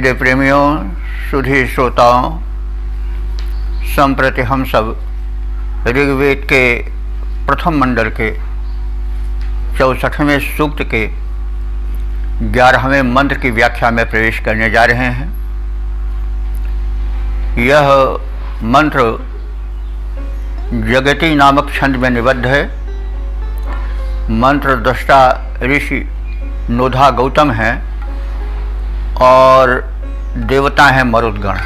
विद्या प्रेमियों, सुधी श्रोताओं, संप्रति हम सब ऋग्वेद के प्रथम मंडल के 64वें सूक्त के 11वें मंत्र की व्याख्या में प्रवेश करने जा रहे हैं। यह मंत्र जगती नामक छंद में निबद्ध है। मंत्र दृष्टा ऋषि नोधा गौतम हैं और देवता हैं मरुदगण।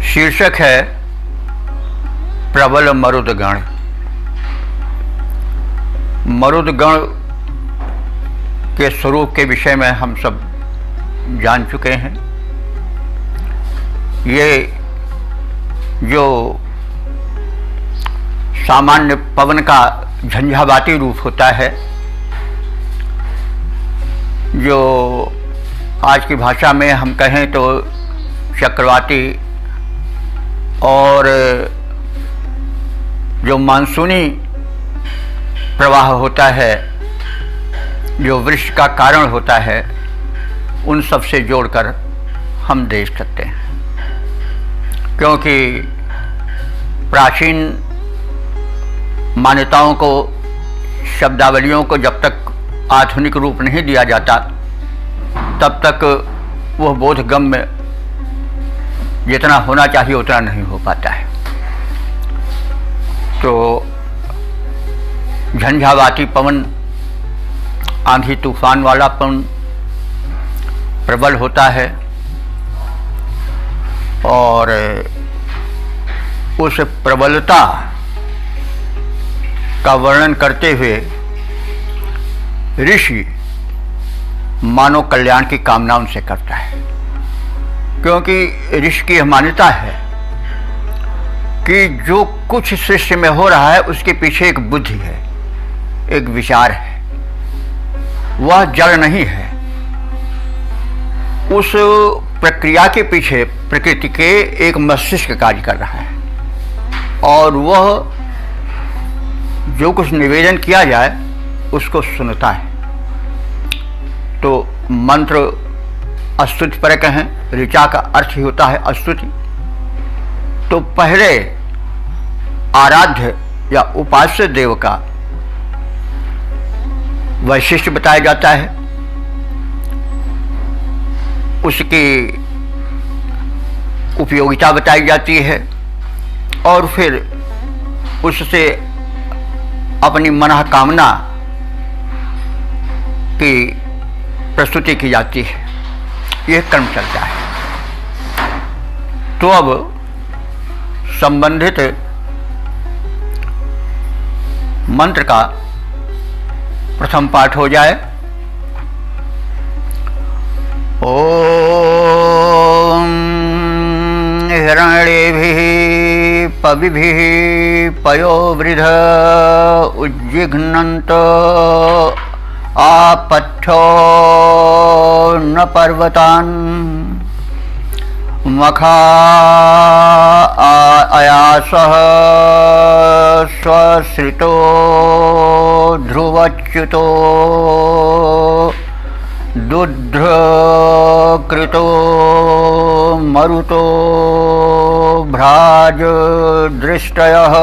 शीर्षक है प्रबल मरुदगण। मरुदगण के स्वरूप के विषय में हम सब जान चुके हैं। ये जो सामान्य पवन का झंझावाती रूप होता है, जो आज की भाषा में हम कहें तो चक्रवाती, और जो मानसूनी प्रवाह होता है, जो वृष्टि का कारण होता है, उन सब से जोड़कर हम देख सकते हैं। क्योंकि प्राचीन मान्यताओं को, शब्दावलियों को जब तक आधुनिक रूप नहीं दिया जाता, तब तक वह बोधगम्य जितना होना चाहिए उतना नहीं हो पाता है। तो झंझावाती पवन, आंधी तूफान वाला पवन प्रबल होता है, और उस प्रबलता का वर्णन करते हुए ऋषि मानव कल्याण की कामना उनसे करता है। क्योंकि ऋषि की यह मान्यता है कि जो कुछ सृष्टि में हो रहा है उसके पीछे एक बुद्धि है, एक विचार है, वह जड़ नहीं है। उस प्रक्रिया के पीछे प्रकृति के एक मस्तिष्क कार्य कर रहा है, और वह जो कुछ निवेदन किया जाए उसको सुनता है। तो मंत्र स्तुति परक हैं। ऋचा का अर्थ ही होता है स्तुति। तो पहले आराध्य या उपास्य देव का वैशिष्ट्य बताया जाता है, उसकी उपयोगिता बताई जाती है, और फिर उससे अपनी मनोकामना की प्रस्तुति की जाती है। यह क्रम चलता है। तो अब संबंधित मंत्र का प्रथम पाठ हो जाए। ओम हिरण्यभिः पविभिः पयोवृध उज्जिघ्नन्त आपथ्यो न पर्वतान् मखा अयासः स्वश्रितो ध्रुवच्युतो दुध्रकृतो मरुतो भ्राज दृष्टयः।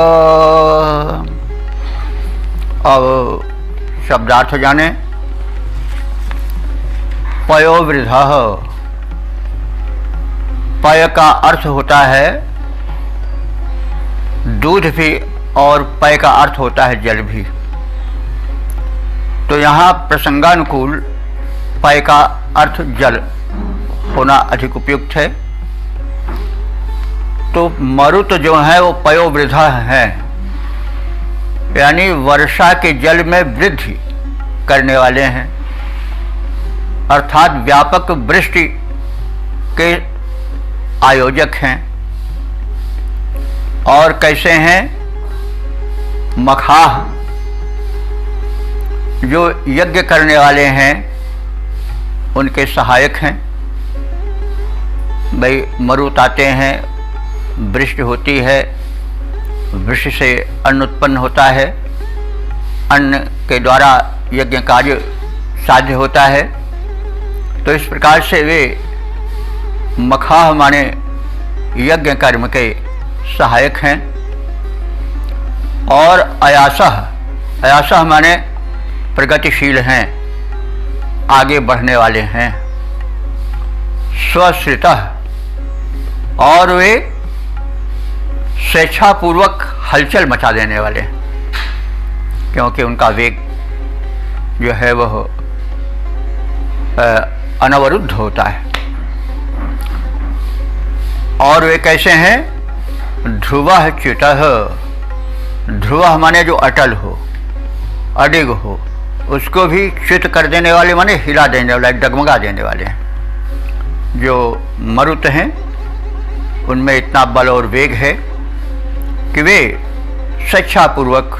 अब शब्दार्थ जाने। पयोवृधः, पय का अर्थ होता है दूध भी, और पय का अर्थ होता है जल भी। तो यहाँ प्रसंगानुकूल पय का अर्थ जल होना अधिक उपयुक्त है। तो मरुत जो है वो पयोवृधा है, यानी वर्षा के जल में वृद्धि करने वाले हैं, अर्थात व्यापक वृष्टि के आयोजक हैं। और कैसे हैं? मखाह, जो यज्ञ करने वाले हैं उनके सहायक हैं। भाई मरुत आते हैं, वृष्टि होती है, वृष्टि से अन्न उत्पन्न होता है, अन्न के द्वारा यज्ञ कार्य साध्य होता है। तो इस प्रकार से वे मखाह माने यज्ञ कर्म के सहायक हैं। और अयासह माने प्रगतिशील हैं, आगे बढ़ने वाले हैं। स्वश्रितः, और वे स्वेच्छापूर्वक हलचल मचा देने वाले, क्योंकि उनका वेग जो है वह अनवरुद्ध होता है। और वे कैसे हैं? ध्रुवः च्युतः, ध्रुवः माने जो अटल हो, अडिग हो, उसको भी च्युत कर देने वाले माने हिला देने वाले, डगमगा देने वाले हैं। जो मरुत हैं उनमें इतना बल और वेग है कि वे स्वेच्छापूर्वक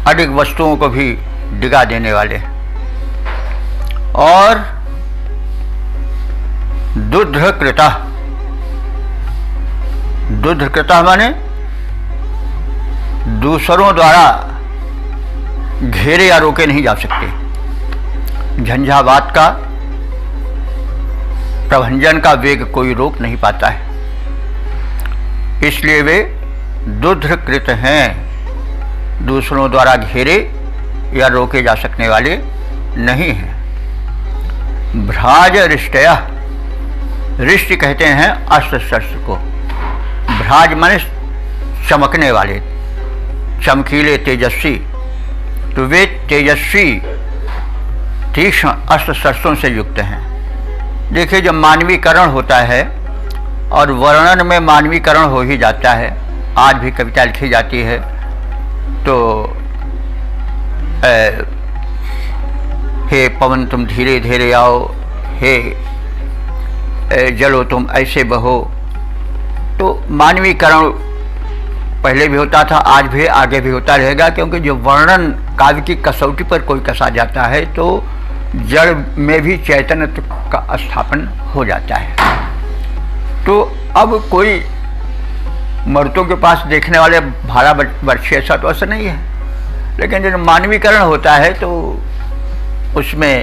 अडिग वस्तुओं को भी डिगा देने वाले हैं। और दुर्धकृतः, दुर्धकृतः माने दूसरों द्वारा घेरे या रोके नहीं जा सकते। झंझावात का प्रभंजन का वेग कोई रोक नहीं पाता है, इसलिए वे दुर्धकृत हैं, दूसरों द्वारा घेरे या रोके जा सकने वाले नहीं हैं। भ्राज रिष्टयः, रिष्ट कहते हैं अस्त्र शस्त्र को। भ्राज माने चमकने वाले, चमकीले, तेजस्वी। तो वे तेजस्वी तीक्ष्ण अस्त्र शस्त्रों से युक्त हैं। देखिए, जब मानवीकरण होता है और वर्णन में मानवीकरण हो ही जाता है, आज भी कविता लिखी जाती है तो हे पवन तुम धीरे धीरे आओ, हे जलो तुम ऐसे बहो। तो मानवीकरण पहले भी होता था, आज भी, आगे भी होता रहेगा, क्योंकि जो वर्णन काव्य की कसौटी पर कोई कसा जाता है तो जड़ में भी चैतन्य का स्थापन हो जाता है। तो अब कोई मर्दों के पास देखने वाले भाड़ा बर्छी ऐसा तो असर नहीं है, लेकिन जब मानवीकरण होता है तो उसमें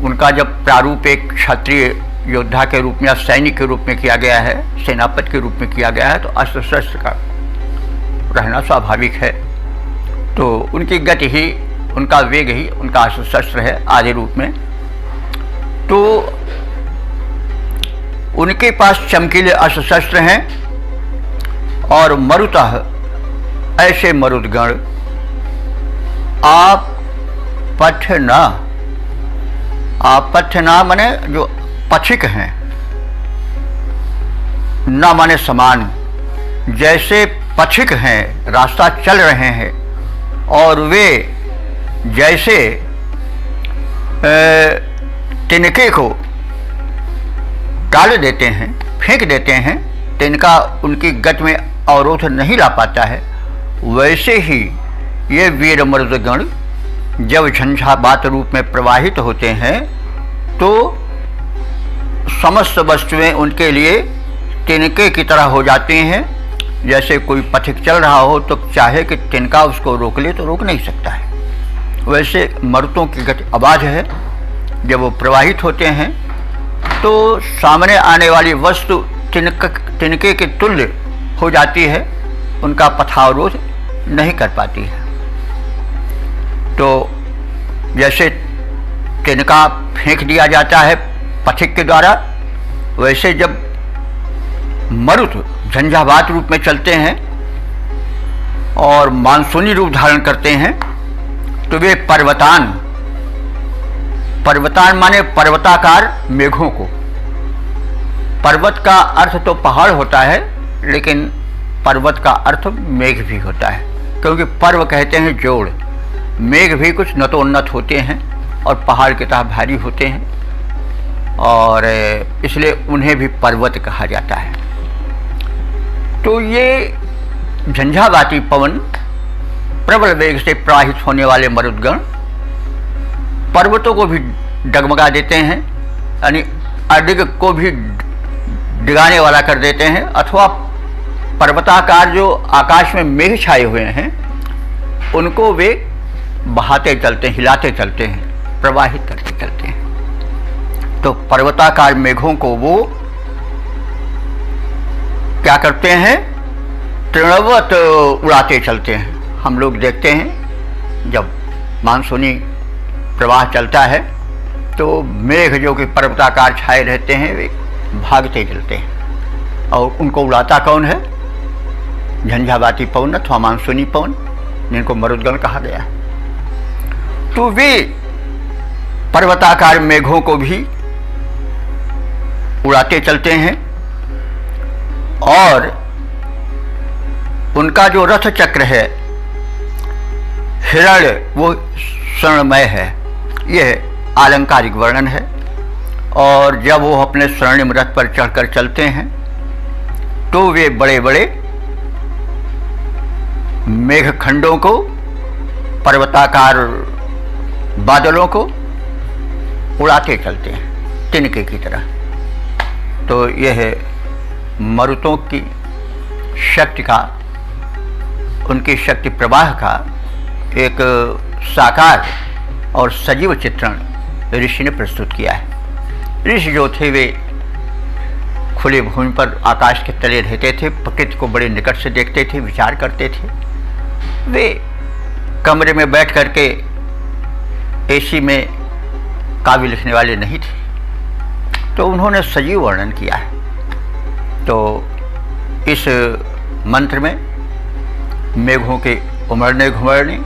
उनका जब प्रारूप एक क्षत्रिय योद्धा के रूप में या सैनिक के रूप में किया गया है, सेनापति के रूप में किया गया है, तो अस्त्र शस्त्र का रहना स्वाभाविक है। तो उनकी गति ही, उनका वेग ही उनका अस्त्र शस्त्र है आदि रूप में। तो उनके पास चमकीले अस्त्र शस्त्र हैं। और मरुतः, ऐसे मरुदगण आपथ्य माने जो पथिक हैं, न माने समान, जैसे पथिक हैं, रास्ता चल रहे हैं और वे जैसे तिनके को डाल देते हैं, फेंक देते हैं, तिनका उनकी गति में अवरोध नहीं ला पाता है, वैसे ही ये वीर मर्दगण जब झंझावात रूप में प्रवाहित होते हैं तो समस्त वस्तुएं उनके लिए तिनके की तरह हो जाती हैं। जैसे कोई पथिक चल रहा हो तो चाहे कि तिनका उसको रोक ले तो रोक नहीं सकता है, वैसे मर्दों की गति अबाध है। जब वो प्रवाहित होते हैं तो सामने आने वाली वस्तु तिनके के तुल्य हो जाती है, उनका पथावरोध नहीं कर पाती है। तो जैसे तिनका फेंक दिया जाता है पथिक के द्वारा, वैसे जब मरुत झंझावात रूप में चलते हैं और मानसूनी रूप धारण करते हैं तो वे पर्वतान माने पर्वताकार मेघों को। पर्वत का अर्थ तो पहाड़ होता है, लेकिन पर्वत का अर्थ मेघ भी होता है, क्योंकि पर्व कहते हैं जोड़, मेघ भी कुछ नतोन्नत होते हैं और पहाड़ की तरह भारी होते हैं, और इसलिए उन्हें भी पर्वत कहा जाता है। तो ये झंझावाती पवन, प्रबल वेग से प्रवाहित होने वाले मरुदगण पर्वतों को भी डगमगा देते हैं, यानी अडिग को भी डिगाने वाला कर देते हैं, अथवा पर्वताकार जो आकाश में मेघ छाए हुए हैं उनको वे बहाते चलते हैं, हिलाते चलते हैं, प्रवाहित करते चलते हैं। तो पर्वताकार मेघों को वो क्या करते हैं, तृणवत उड़ाते चलते हैं। हम लोग देखते हैं जब मानसूनी प्रवाह चलता है तो मेघ जो कि पर्वताकार छाए रहते हैं वे भागते चलते हैं, और उनको उड़ाता कौन है, झंझावाती पवन अथवा मानसूनी पवन, जिनको मरुदगण कहा गया है। तो वे पर्वताकार मेघों को भी उड़ाते चलते हैं, और उनका जो रथ चक्र है हिरण्य वो स्वर्णमय है। यह आलंकारिक वर्णन है। और जब वो अपने स्वर्णिम रथ पर चढ़कर चलते हैं तो वे बड़े बड़े मेघखंडों को, पर्वताकार बादलों को उड़ाते चलते हैं तिनके की तरह। तो यह मरुतों की शक्ति का, उनकी शक्ति प्रवाह का एक साकार और सजीव चित्रण ऋषि ने प्रस्तुत किया है। ऋषि जो थे वे खुली भूमि पर आकाश के तले रहते थे, प्रकृति को बड़े निकट से देखते थे, विचार करते थे। वे कमरे में बैठ करके एसी में काव्य लिखने वाले नहीं थे, तो उन्होंने सजीव वर्णन किया है। तो इस मंत्र में मेघों के उमड़ने घुमड़ने,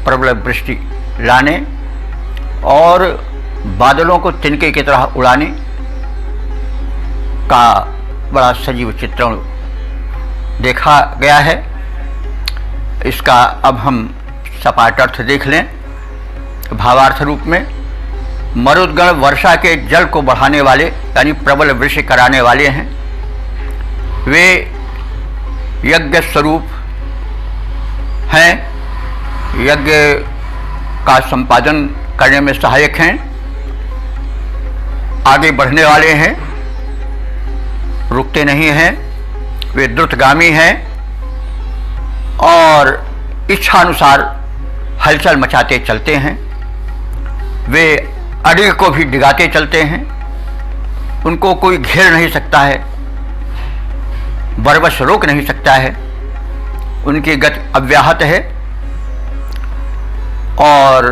प्रबल वृष्टि लाने और बादलों को तिनके की तरह उड़ाने का बड़ा सजीव चित्रण देखा गया है। इसका अब हम सपाट अर्थ देख लें भावार्थ रूप में। मरुदगण वर्षा के जल को बढ़ाने वाले यानी प्रबल वृष्टि कराने वाले हैं। वे यज्ञ स्वरूप हैं, यज्ञ का संपादन करने में सहायक हैं, आगे बढ़ने वाले हैं, रुकते नहीं हैं, वे द्रुतगामी हैं और इच्छानुसार हलचल मचाते चलते हैं। वे अडिग को भी डिगाते चलते हैं, उनको कोई घेर नहीं सकता है, बरबस रोक नहीं सकता है, उनकी गति अव्याहत है। और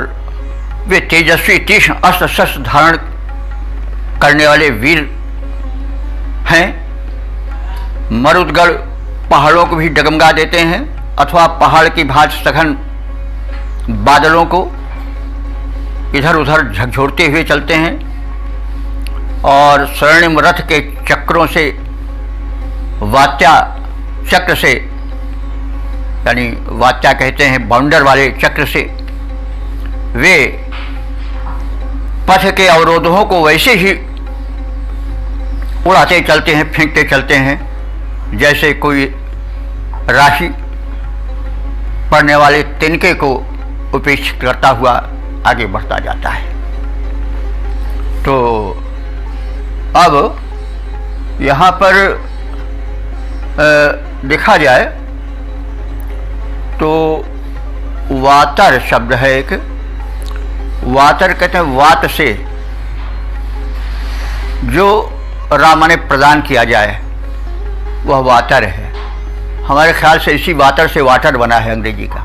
वे तेजस्वी तीक्ष्ण अस्त्र शस्त्र धारण करने वाले वीर हैं। मरुदगण पहाड़ों को भी डगमगा देते हैं अथवा पहाड़ की भांति सघन बादलों को इधर उधर झकझोरते हुए चलते हैं और स्वर्णिम रथ के चक्रों से, वात्या चक्र से, यानी वात्या कहते हैं बाउंडर वाले चक्र से, वे पथ के अवरोधों को वैसे ही उड़ाते चलते हैं, फेंकते चलते हैं जैसे कोई राशि पड़ने वाले तिनके को उपेक्षित करता हुआ आगे बढ़ता जाता है। तो अब यहाँ पर देखा जाए तो वातर शब्द है एक। वातर कहते हैं वात से जो राम ने प्रदान किया जाए वह वातर है। हमारे ख्याल से इसी वातर से वाटर बना है अंग्रेजी का।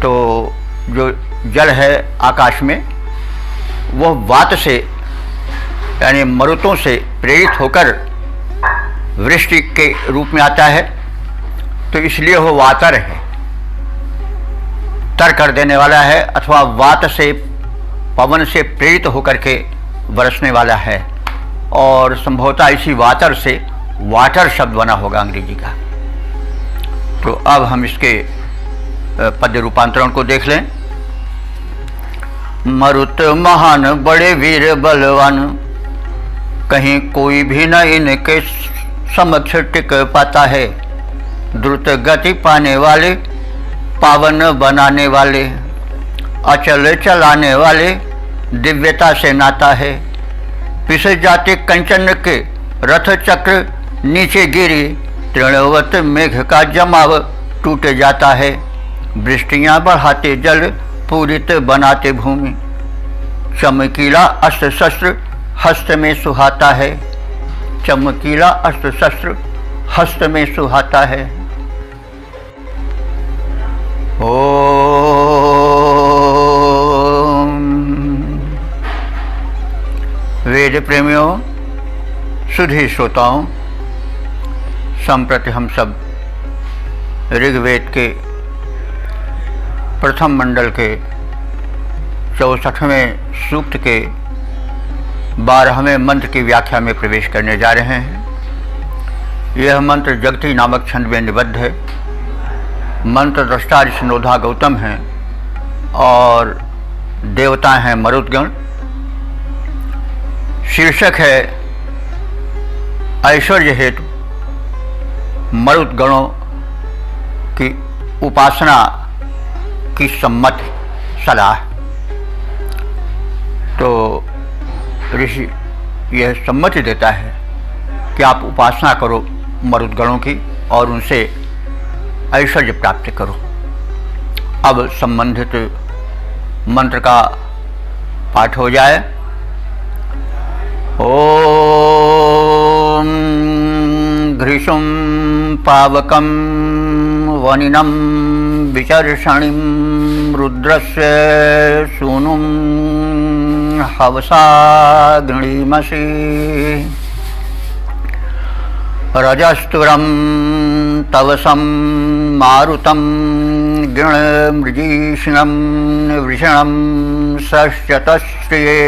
तो जो जल है आकाश में वह वात से यानी मरुतों से प्रेरित होकर वृष्टि के रूप में आता है, तो इसलिए वह वातर है, तर कर देने वाला है, अथवा वात से, पवन से प्रेरित होकर के बरसने वाला है। और संभवतः इसी वातर से वाटर शब्द बना होगा अंग्रेजी का। तो अब हम इसके पद्य रूपांतरण को देख लें। मरुत महान बड़े वीर बलवान, कहीं कोई भी न इनके समक्ष टिक पाता है। द्रुत गति पाने वाले, पावन बनाने वाले, अचल चलाने वाले, दिव्यता से नाता है। पिस जाते कंचन के रथ चक्र नीचे गिरी, तृणवत मेघ का जमाव टूट जाता है। वृष्टियाँ बढ़ाते जल, पूरित बनाते भूमि। चमकीला अस्त्र शस्त्र हस्त में सुहाता है, चमकीला अस्त्र शस्त्र हस्त में सुहाता है। ओम। वेद प्रेमियों, सुधी श्रोताओं, संप्रति हम सब ऋग्वेद के प्रथम मंडल के 64वें सूक्त के 12वें मंत्र की व्याख्या में प्रवेश करने जा रहे हैं। यह मंत्र जगती नामक छंद में निबद्ध है। मंत्र दृष्टा ऋषिनोधा गौतम हैं और देवता हैं मरुदगण। शीर्षक है ऐश्वर्य हेतु मरुदगणों की उपासना की सम्मति सलाह। तो ऋषि यह सम्मति देता है कि आप उपासना करो मरुदगणों की और उनसे ऐश्वर्य प्राप्त करो। अब संबंधित मंत्र का पाठ हो जाए। ओम घृशुं पावकं वनिनं विचर्षणिं रुद्रस्य सूनुं हवसा गृणीमसि रजस्तुरं तवसं मारुतं गृणमृजीषणं वृषणं षष्चतश्रिये।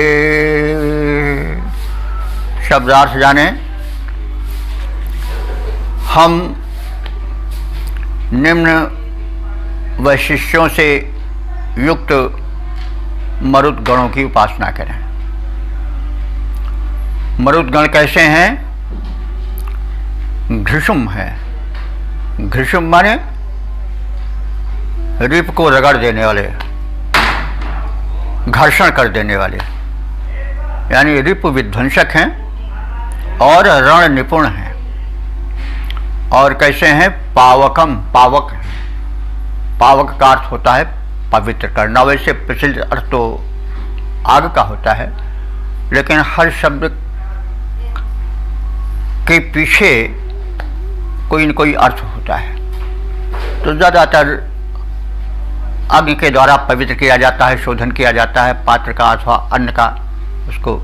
शब्दार्थ जाने। हम निम्न वैशिष्ट्यों से युक्त मरुदगणों की उपासना करें। मरुदगण कैसे हैं? घृशुम है। घृशुम माने रिप को रगड़ देने वाले, घर्षण कर देने वाले, यानी रिप विध्वंसक हैं और रण निपुण हैं। और कैसे हैं? पावकम, पावक। पावक का अर्थ होता है पवित्र करना। वैसे प्रचलित अर्थ तो आग का होता है, लेकिन हर शब्द के पीछे कोई न कोई अर्थ होता है। तो ज़्यादातर अग्नि के द्वारा पवित्र किया जाता है, शोधन किया जाता है, पात्र का अथवा अन्न का उसको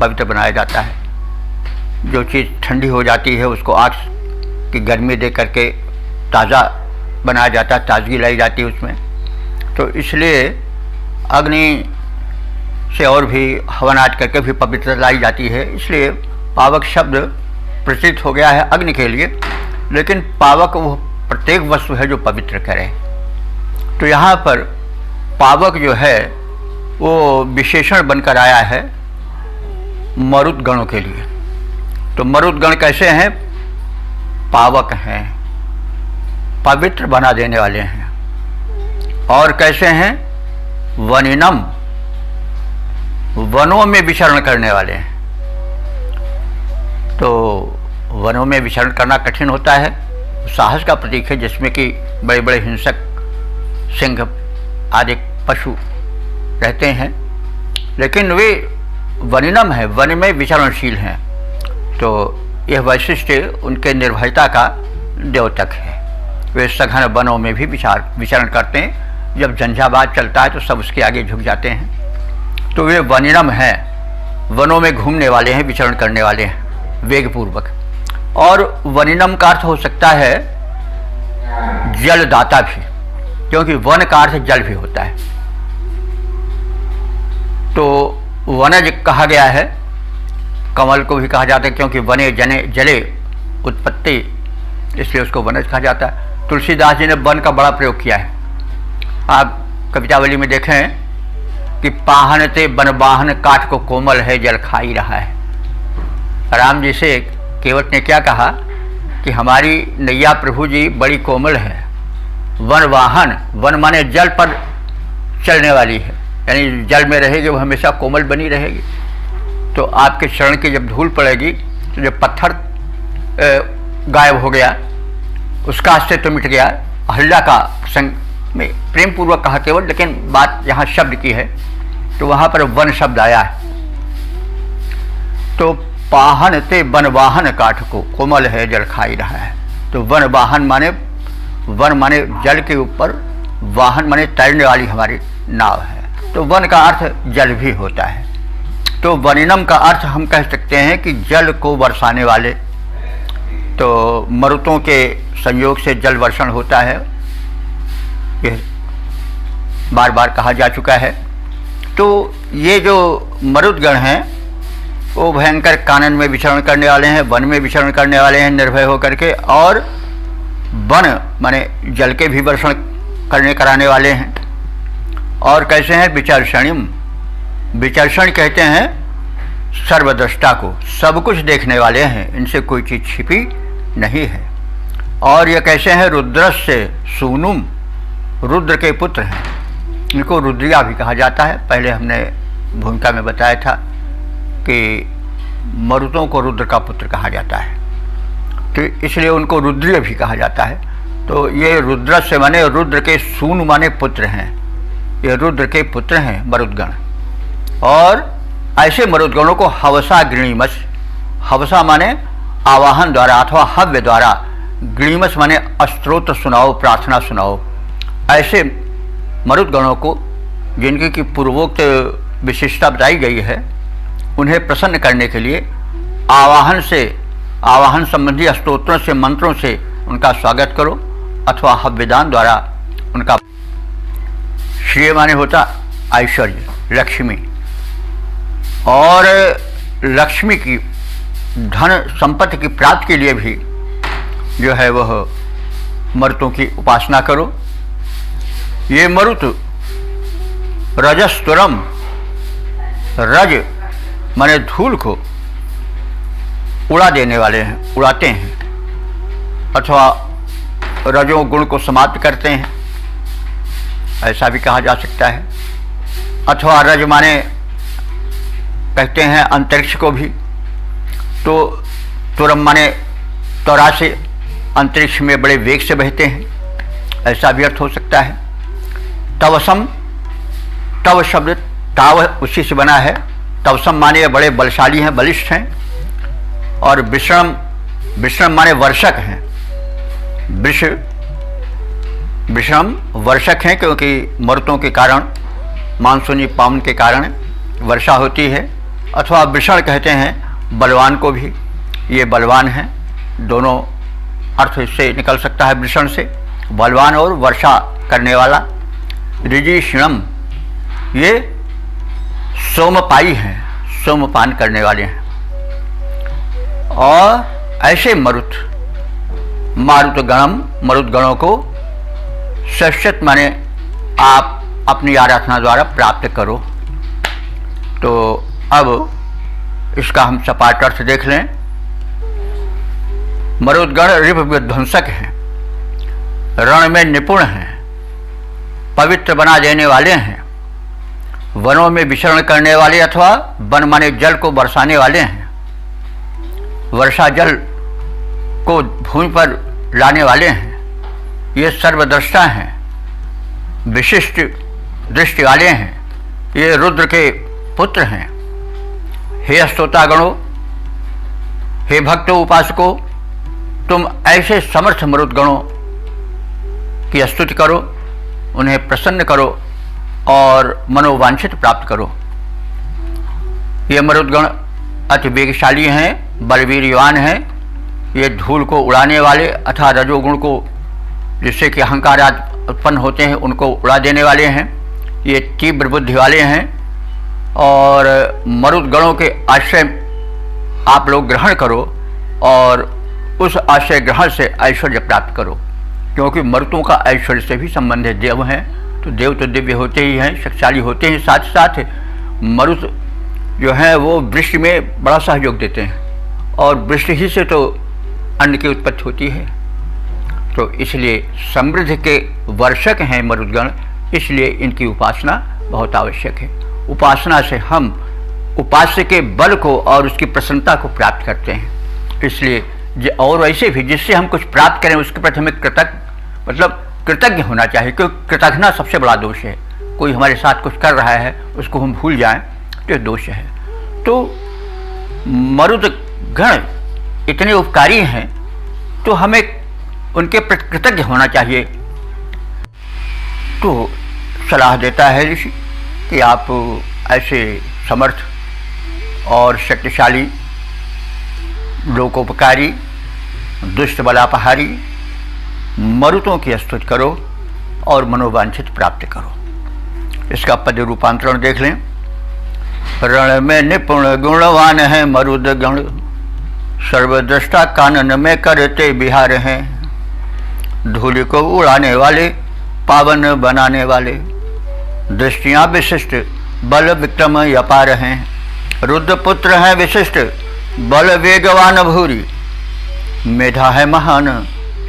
पवित्र बनाया जाता है। जो चीज़ ठंडी हो जाती है उसको आग की गर्मी दे करके ताज़ा बनाया जाता है, ताजगी लाई जाती है उसमें। तो इसलिए अग्नि से और भी हवन आदि करके भी पवित्रता लाई जाती है। इसलिए पावक शब्द प्रचलित हो गया है अग्नि के लिए, लेकिन पावक वो प्रत्येक वस्तु है जो पवित्र करे। तो यहाँ पर पावक जो है वो विशेषण बनकर आया है मरुदगणों के लिए। तो मरुदगण कैसे हैं? पावक हैं, पवित्र बना देने वाले हैं। और कैसे हैं? वनिनम, वनों में विचरण करने वाले हैं। तो वनों में विचरण करना कठिन होता है, साहस का प्रतीक है, जिसमें कि बड़े बड़े हिंसक सिंह आदि पशु रहते हैं, लेकिन वे वनिनम है, वन में विचरणशील हैं। तो यह वैशिष्ट्य उनके निर्भयता का द्योतक है। वे सघन वनों में भी विचरण करते हैं। जब झंझावात चलता है तो सब उसके आगे झुक जाते हैं। तो वे वनिनम हैं, वनों में घूमने वाले हैं, विचरण करने वाले हैं वेगपूर्वक। और वनिनम का अर्थ हो सकता है जलदाता भी, क्योंकि वन का अर्थ जल भी होता है। तो वनज कहा गया है, कमल को भी कहा जाता है, क्योंकि वने जने जले उत्पत्ति, इसलिए उसको वनज कहा जाता है। तुलसीदास जी ने वन का बड़ा प्रयोग किया है। आप कवितावली में देखें कि पाहन ते बनवाहन काठ को कोमल है, जल खाई रहा है। राम जी से केवट ने क्या कहा कि हमारी नैया प्रभु जी बड़ी कोमल है। वन वाहन, वन माने जल पर चलने वाली है, यानी जल में रहेगी, वो हमेशा कोमल बनी रहेगी। तो आपके चरण की जब धूल पड़ेगी तो जब पत्थर गायब हो गया, उसका अस्तित्व तो मिट गया। अहल्या का प्रसंग में प्रेम पूर्वक कहा केवल, लेकिन बात यहाँ शब्द की है तो वहाँ पर वन शब्द आया है। तो पाहन ते वन वाहन काठ को, कोमल है जल खाई रहा है। तो वन वाहन माने, वन माने जल के ऊपर, वाहन माने तैरने वाली हमारी नाव है। तो वन का अर्थ जल भी होता है। तो वनिनम का अर्थ हम कह सकते हैं कि जल को बरसाने वाले। तो मरुतों के संयोग से जल वर्षण होता है, यह बार बार कहा जा चुका है। तो ये जो मरुदगण हैं वो भयंकर कानन में विचरण करने वाले हैं, वन में विचरण करने वाले हैं निर्भय होकर के, और वन माने जल के भी वर्षण करने कराने वाले हैं। और कैसे हैं? विचर्षणिम, विचर्षण कहते हैं सर्वद्रष्टा को, सब कुछ देखने वाले हैं, इनसे कोई चीज़ छिपी नहीं है। और ये कैसे हैं? रुद्रस्य सूनुम, रुद्र के पुत्र हैं, इनको रुद्रिया भी कहा जाता है। पहले हमने भूमिका में बताया था कि मरुतों को रुद्र का पुत्र कहा जाता है, तो इसलिए उनको रुद्रिय भी कहा जाता है। तो ये रुद्र से माने रुद्र के सूनु माने पुत्र हैं, ये रुद्र के पुत्र हैं मरुदगण। और ऐसे मरुदगणों को हवसा गृणीमस, हवसा माने आवाहन द्वारा अथवा हव्य द्वारा, गृणीमस माने स्तोत्र सुनाओ, प्रार्थना सुनाओ। ऐसे मरुदगणों को जिनकी की पूर्वोक्त विशिष्टता बताई गई है, उन्हें प्रसन्न करने के लिए आवाहन से, आवाहन संबंधी स्तोत्रों से, मंत्रों से उनका स्वागत करो, अथवा हव्यदान द्वारा उनका। श्रेय माने होता ऐश्वर्य, लक्ष्मी, और लक्ष्मी की, धन संपत्ति की प्राप्ति के लिए भी जो है वह मरुतों की उपासना करो। ये मरुत रजस्तुरम, रज माने धूल को उड़ा देने वाले हैं, उड़ाते हैं, अथवा रजो गुण को समाप्त करते हैं, ऐसा भी कहा जा सकता है। अथवा रज माने कहते हैं अंतरिक्ष को भी। तो तुरम माने त्वरा से, अंतरिक्ष में बड़े वेग से बहते हैं, ऐसा भी अर्थ हो सकता है। तवसम, तव शब्द ताव उसी से बना है। तवसम माने बड़े बलशाली हैं, बलिष्ठ हैं। और विश्रम, विश्रम माने वर्षक हैं, विश्रम वर्षक हैं, क्योंकि मरुतों के कारण, मानसूनी पावन के कारण वर्षा होती है। अथवा वृषण कहते हैं बलवान को भी, ये बलवान हैं, दोनों अर्थ इससे निकल सकता है वृषण से, बलवान और वर्षा करने वाला। ऋजिषणम, ये सोमपाई हैं, सोमपान करने वाले हैं। और ऐसे मरुत, मारुतगणम, मरुदगणों को शश्यत माने आप अपनी आराधना द्वारा प्राप्त करो। तो अब इसका हम सपाट अर्थ देख लें। मरुदगण रिप विध्वंसक हैं, रण में निपुण हैं, पवित्र बना देने वाले हैं, वनों में विचरण करने वाले, अथवा वन माने जल को बरसाने वाले हैं, वर्षा जल को भूमि पर लाने वाले हैं। ये सर्वद्रष्टा हैं, विशिष्ट दृष्टि वाले हैं, ये रुद्र के पुत्र हैं। हे स्तोतागणों, हे भक्तों, उपासकों, तुम ऐसे समर्थ मरुदगणों की स्तुति करो, उन्हें प्रसन्न करो और मनोवांछित प्राप्त करो। ये मरुदगण अति वेगशाली हैं, बलवीरवान हैं, ये धूल को उड़ाने वाले अथवा रजोगुण को, जिससे कि अहंकार आदि उत्पन्न होते हैं, उनको उड़ा देने वाले हैं। ये तीव्र बुद्धि वाले हैं। और मरुदगणों के आश्रय आप लोग ग्रहण करो और उस आश्रय ग्रहण से ऐश्वर्य प्राप्त करो, क्योंकि मरुतों का ऐश्वर्य से भी संबंध है। देव हैं तो देव तो दिव्य होते ही हैं, शक्तिशाली होते हैं, साथ साथ मरुत जो हैं वो वृष्टि में बड़ा सहयोग देते हैं, और वृष्टि ही से तो अन्न की उत्पत्ति होती है। तो इसलिए समृद्धि के वर्षक हैं मरुदगण, इसलिए इनकी उपासना बहुत आवश्यक है। उपासना से हम उपास्य के बल को और उसकी प्रसन्नता को प्राप्त करते हैं। इसलिए और वैसे भी जिससे हम कुछ प्राप्त करें उसके प्रति हमें कृतज्ञ, मतलब कृतज्ञ होना चाहिए, क्योंकि कृतज्ञता सबसे बड़ा दोष है। कोई हमारे साथ कुछ कर रहा है उसको हम भूल जाएं तो दोष है। तो मरुद गण इतने उपकारी हैं तो हमें उनके प्रति कृतज्ञ होना चाहिए। तो सलाह देता है ऋषि कि आप ऐसे समर्थ और शक्तिशाली, लोकोपकारी, दुष्ट बलापहारी मरुतों की स्तुति करो और मनोवांछित प्राप्त करो। इसका पद रूपांतरण देख लें। रण में निपुण गुणवान है मरुद गण, सर्वदृष्टा कानन में करते बिहार हैं। धूल को उड़ाने वाले, पावन बनाने वाले, दृष्टियां विशिष्ट, बल विक्रम अपार हैं। रुद्र पुत्र हैं विशिष्ट, बल वेगवान भूरी, मेधा है महान,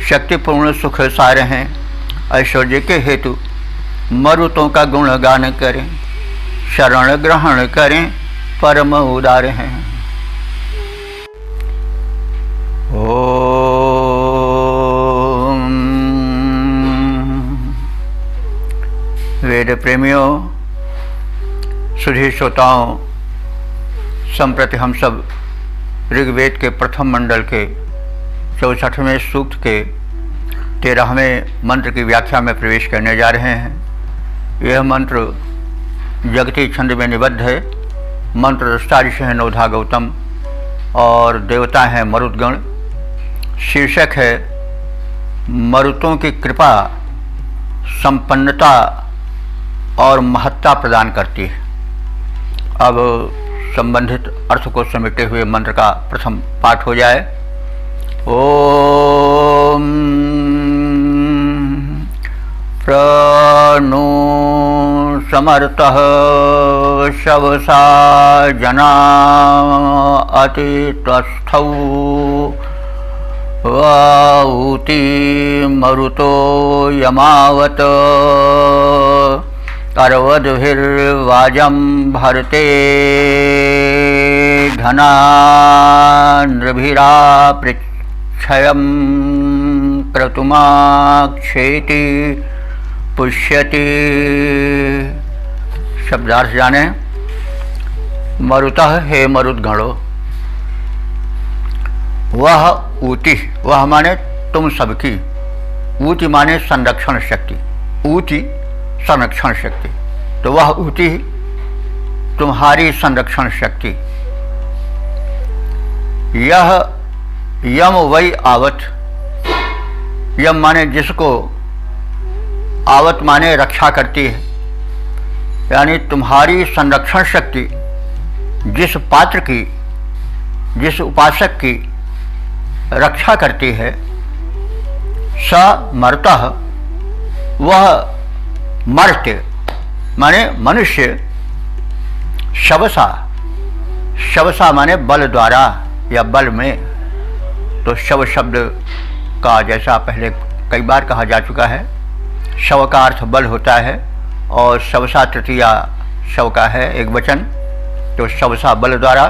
शक्तिपूर्ण सुख सार हैं। ऐश्वर्य के हेतु मरुतों का गुणगान करें, शरण ग्रहण करें, परम उदार हैं। वेद प्रेमियों, सुधी श्रोताओं, संप्रति हम सब ऋग्वेद के प्रथम मंडल के 64वें सूक्त के 13वें मंत्र की व्याख्या में प्रवेश करने जा रहे हैं। यह मंत्र जगती छंद में निबद्ध है। मंत्र दृष्टा ऋषि हैं नवधा गौतम और देवता हैं मरुदगण। शीर्षक है मरुतों की कृपा संपन्नता और महत्ता प्रदान करती है। अब संबंधित अर्थ को समेटे हुए मंत्र का प्रथम पाठ हो जाए। ओम प्रणो समर्थः शवसा जना अतितस्थौ वाऊति मरुतो यमावत अर्वद्भिर्वाजं भरते घनानृभिरा पृच्छयं क्रतुमाक्षेति पुष्यति। शब्दार्थ जाने। मरुतः हे मरुद्गणो, वह ऊति, वह माने तुम सबकी, ऊति माने संरक्षण शक्ति, ऊति संरक्षण शक्ति, तो वह ऊति तुम्हारी संरक्षण शक्ति। यह यम वै आवत, यम माने जिसको, आवत माने रक्षा करती है, यानी तुम्हारी संरक्षण शक्ति जिस पात्र की, जिस उपासक की रक्षा करती है, स मर्तः, वह मर्त्य माने मनुष्य, शवसा, शवसा माने बल द्वारा या बल में। तो शव शब्द का जैसा पहले कई बार कहा जा चुका है, शव का अर्थ बल होता है और शवसा तृतीया शव का है एक वचन। तो शवसा बल द्वारा।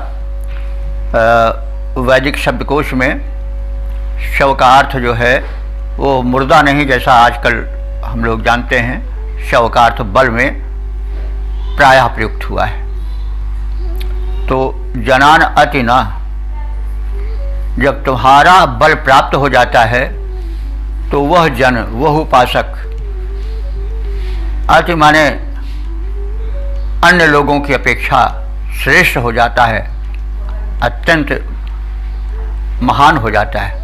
वैदिक शब्दकोश में शव का अर्थ जो है वो मुर्दा नहीं जैसा आजकल हम लोग जानते हैं, शव का अर्थ बल में प्रायः प्रयुक्त हुआ है। तो जनान अति न, जब तुम्हारा बल प्राप्त हो जाता है तो वह जन, वह उपासक, अति माने अन्य लोगों की अपेक्षा श्रेष्ठ हो जाता है, अत्यंत महान हो जाता है।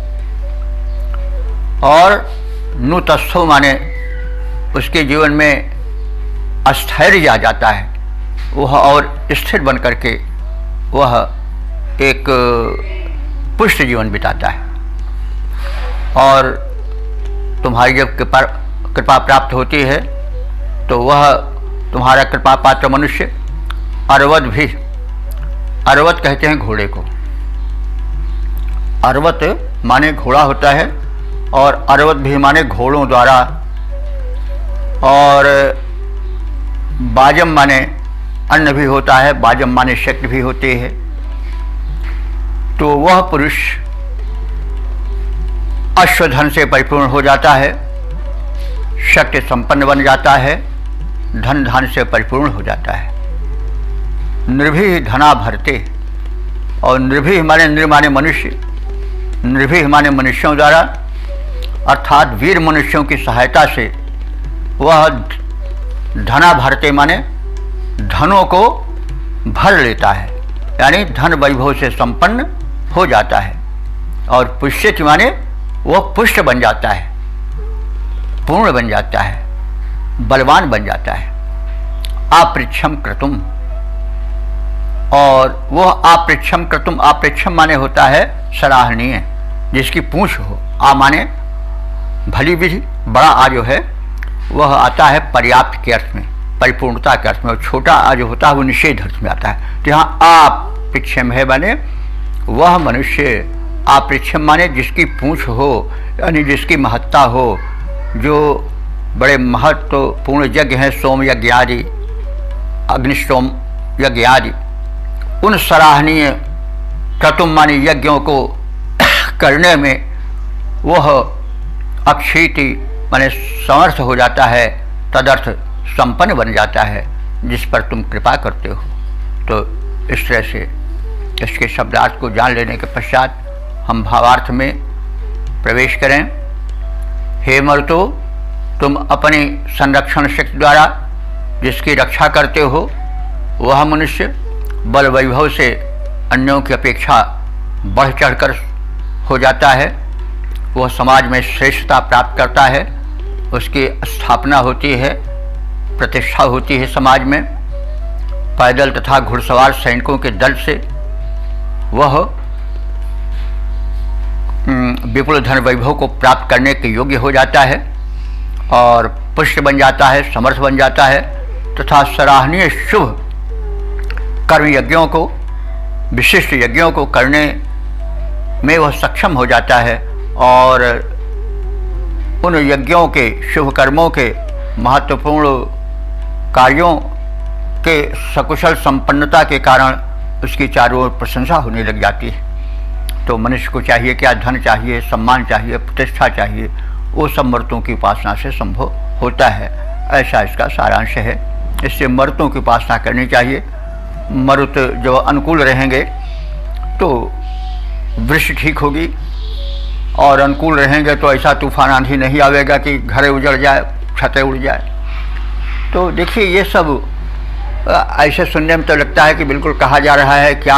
और नुतस्थो माने उसके जीवन में स्थैर्य आ जाता है, वह और स्थिर बन करके वह एक पुष्ट जीवन बिताता है। और तुम्हारी जब कृपा प्राप्त होती है तो वह तुम्हारा कृपा पात्र मनुष्य अर्वत भी, अर्वत कहते हैं घोड़े को, अर्वत माने घोड़ा होता है और अर्वत भी माने घोड़ों द्वारा, और बाजम माने अन्न भी होता है, बाजम माने शक्ति भी होती है। तो वह पुरुष अश्वधन से परिपूर्ण हो जाता है, शक्ति संपन्न बन जाता है, धन धान से परिपूर्ण हो जाता है। निर्भीह धना भरते, और निर्भीह माने नृ माने मनुष्य, निर्भीह माने मनुष्यों द्वारा अर्थात वीर मनुष्यों की सहायता से वह धना भरते माने धनों को भर लेता है, यानी धन वैभव से संपन्न हो जाता है। और पुष्यति माने वह पुष्ट बन जाता है, पूर्ण बन जाता है, बलवान बन जाता है। आपृच्छम क्रतुम, और वह आपृच्छम क्रतुम, आपृच्छम माने होता है सराहनीय, जिसकी पूंछ हो। आ माने भली विधि, बड़ा आ जो है वह आता है पर्याप्त के अर्थ में, परिपूर्णता के अर्थ में, और छोटा आ जो होता है वो निषेध अर्थ में आता है। तो यहाँ आपृच्छम है माने वह मनुष्य, आपृच्छम माने जिसकी पूंछ हो, यानी जिसकी महत्ता हो, जो बड़े महत्वपूर्ण यज्ञ हैं, सोम यज्ञ आदि, अग्निष्टोम यज्ञ आदि, उन सराहनीय क्रतुम माने यज्ञों को करने में वह अक्षीति माने समर्थ हो जाता है, तदर्थ संपन्न बन जाता है, जिस पर तुम कृपा करते हो। तो इस तरह से इसके शब्दार्थ को जान लेने के पश्चात हम भावार्थ में प्रवेश करें। हे मर्तो, तुम अपनी संरक्षण शक्ति द्वारा जिसकी रक्षा करते हो, वह मनुष्य बल वैभव से अन्यों की अपेक्षा बढ़ चढ़कर हो जाता है। वह समाज में श्रेष्ठता प्राप्त करता है, उसकी स्थापना होती है, प्रतिष्ठा होती है समाज में। पैदल तथा घुड़सवार सैनिकों के दल से वह विपुल धन वैभव को प्राप्त करने के योग्य हो जाता है, और पुष्ट बन जाता है, समर्थ बन जाता है, तथा सराहनीय शुभ कर्म यज्ञों को, विशिष्ट यज्ञों को करने में वह सक्षम हो जाता है। और उन यज्ञों के, शुभ कर्मों के, महत्वपूर्ण कार्यों के सकुशल संपन्नता के कारण उसकी चारों ओर प्रशंसा होने लग जाती है। तो मनुष्य को चाहिए क्या? धन चाहिए, सम्मान चाहिए, प्रतिष्ठा चाहिए, वो सब मर्तों की उपासना से संभव होता है। ऐसा इसका सारांश है। इससे मर्तों की उपासना करनी चाहिए। मरुत जो अनुकूल रहेंगे तो वृक्ष ठीक होगी, और अनुकूल रहेंगे तो ऐसा तूफान आंधी नहीं आवेगा कि घरे उजड़ जाए, छतें उड़ जाए। तो देखिए ये सब ऐसे सुनने में तो लगता है कि बिल्कुल कहा जा रहा है क्या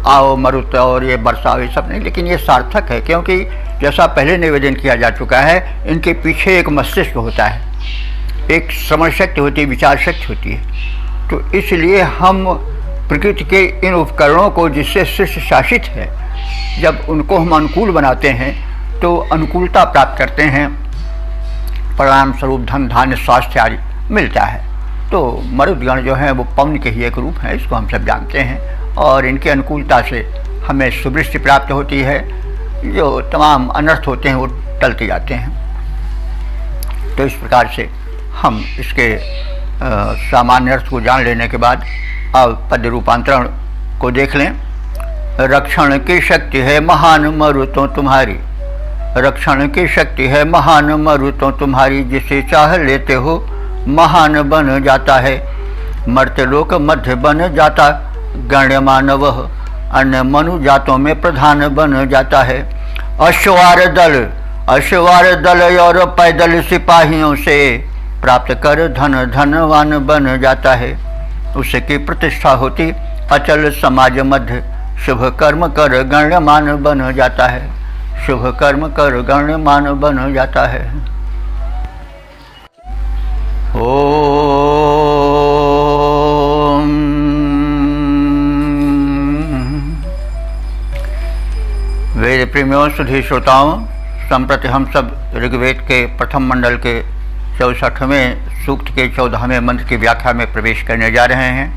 आओ मरुत और ये बरसाओ, ये सब नहीं, लेकिन ये सार्थक है, क्योंकि जैसा पहले निवेदन किया जा चुका है, इनके पीछे एक मस्तिष्क होता है, एक श्रवण शक्ति होती है, विचार शक्ति होती है। तो इसलिए हम प्रकृति के इन उपकरणों को जिससे शिष्य शासित है, जब उनको हम अनुकूल बनाते हैं तो अनुकूलता प्राप्त करते हैं, परिणाम स्वरूप धन धान्य स्वास्थ्य आदि मिलता है। तो मरुदगण जो हैं वो पवन के ही एक रूप है, इसको हम सब जानते हैं, और इनकी अनुकूलता से हमें सुवृष्टि प्राप्त होती है, जो तमाम अनर्थ होते हैं वो टलते जाते हैं। तो इस प्रकार से हम इसके सामान्य अर्थ को जान लेने के बाद अब पद्य रूपांतरण को देख लें। रक्षण की शक्ति है महान मरुतों तुम्हारी, रक्षण की शक्ति है महान मरुतों तुम्हारी, जिसे चाह लेते हो महान बन जाता है। मर्त्य लोक मध्य बन जाता गण्यमान वह, अन्य मनु जातों में प्रधान बन जाता है। अश्वार दल और पैदल सिपाहियों से प्राप्त कर धन धनवान बन जाता है। उसकी प्रतिष्ठा होती अचल समाज मध्य, शुभ कर्म कर गण्यमान बन जाता है, शुभ कर्म कर गण्यमान बन जाता है। ओम वेद प्रेमियों सुधी श्रोताओं, संप्रति हम सब ऋग्वेद के प्रथम मंडल के 64वें सूक्त के 14वें मंत्र की व्याख्या में प्रवेश करने जा रहे हैं।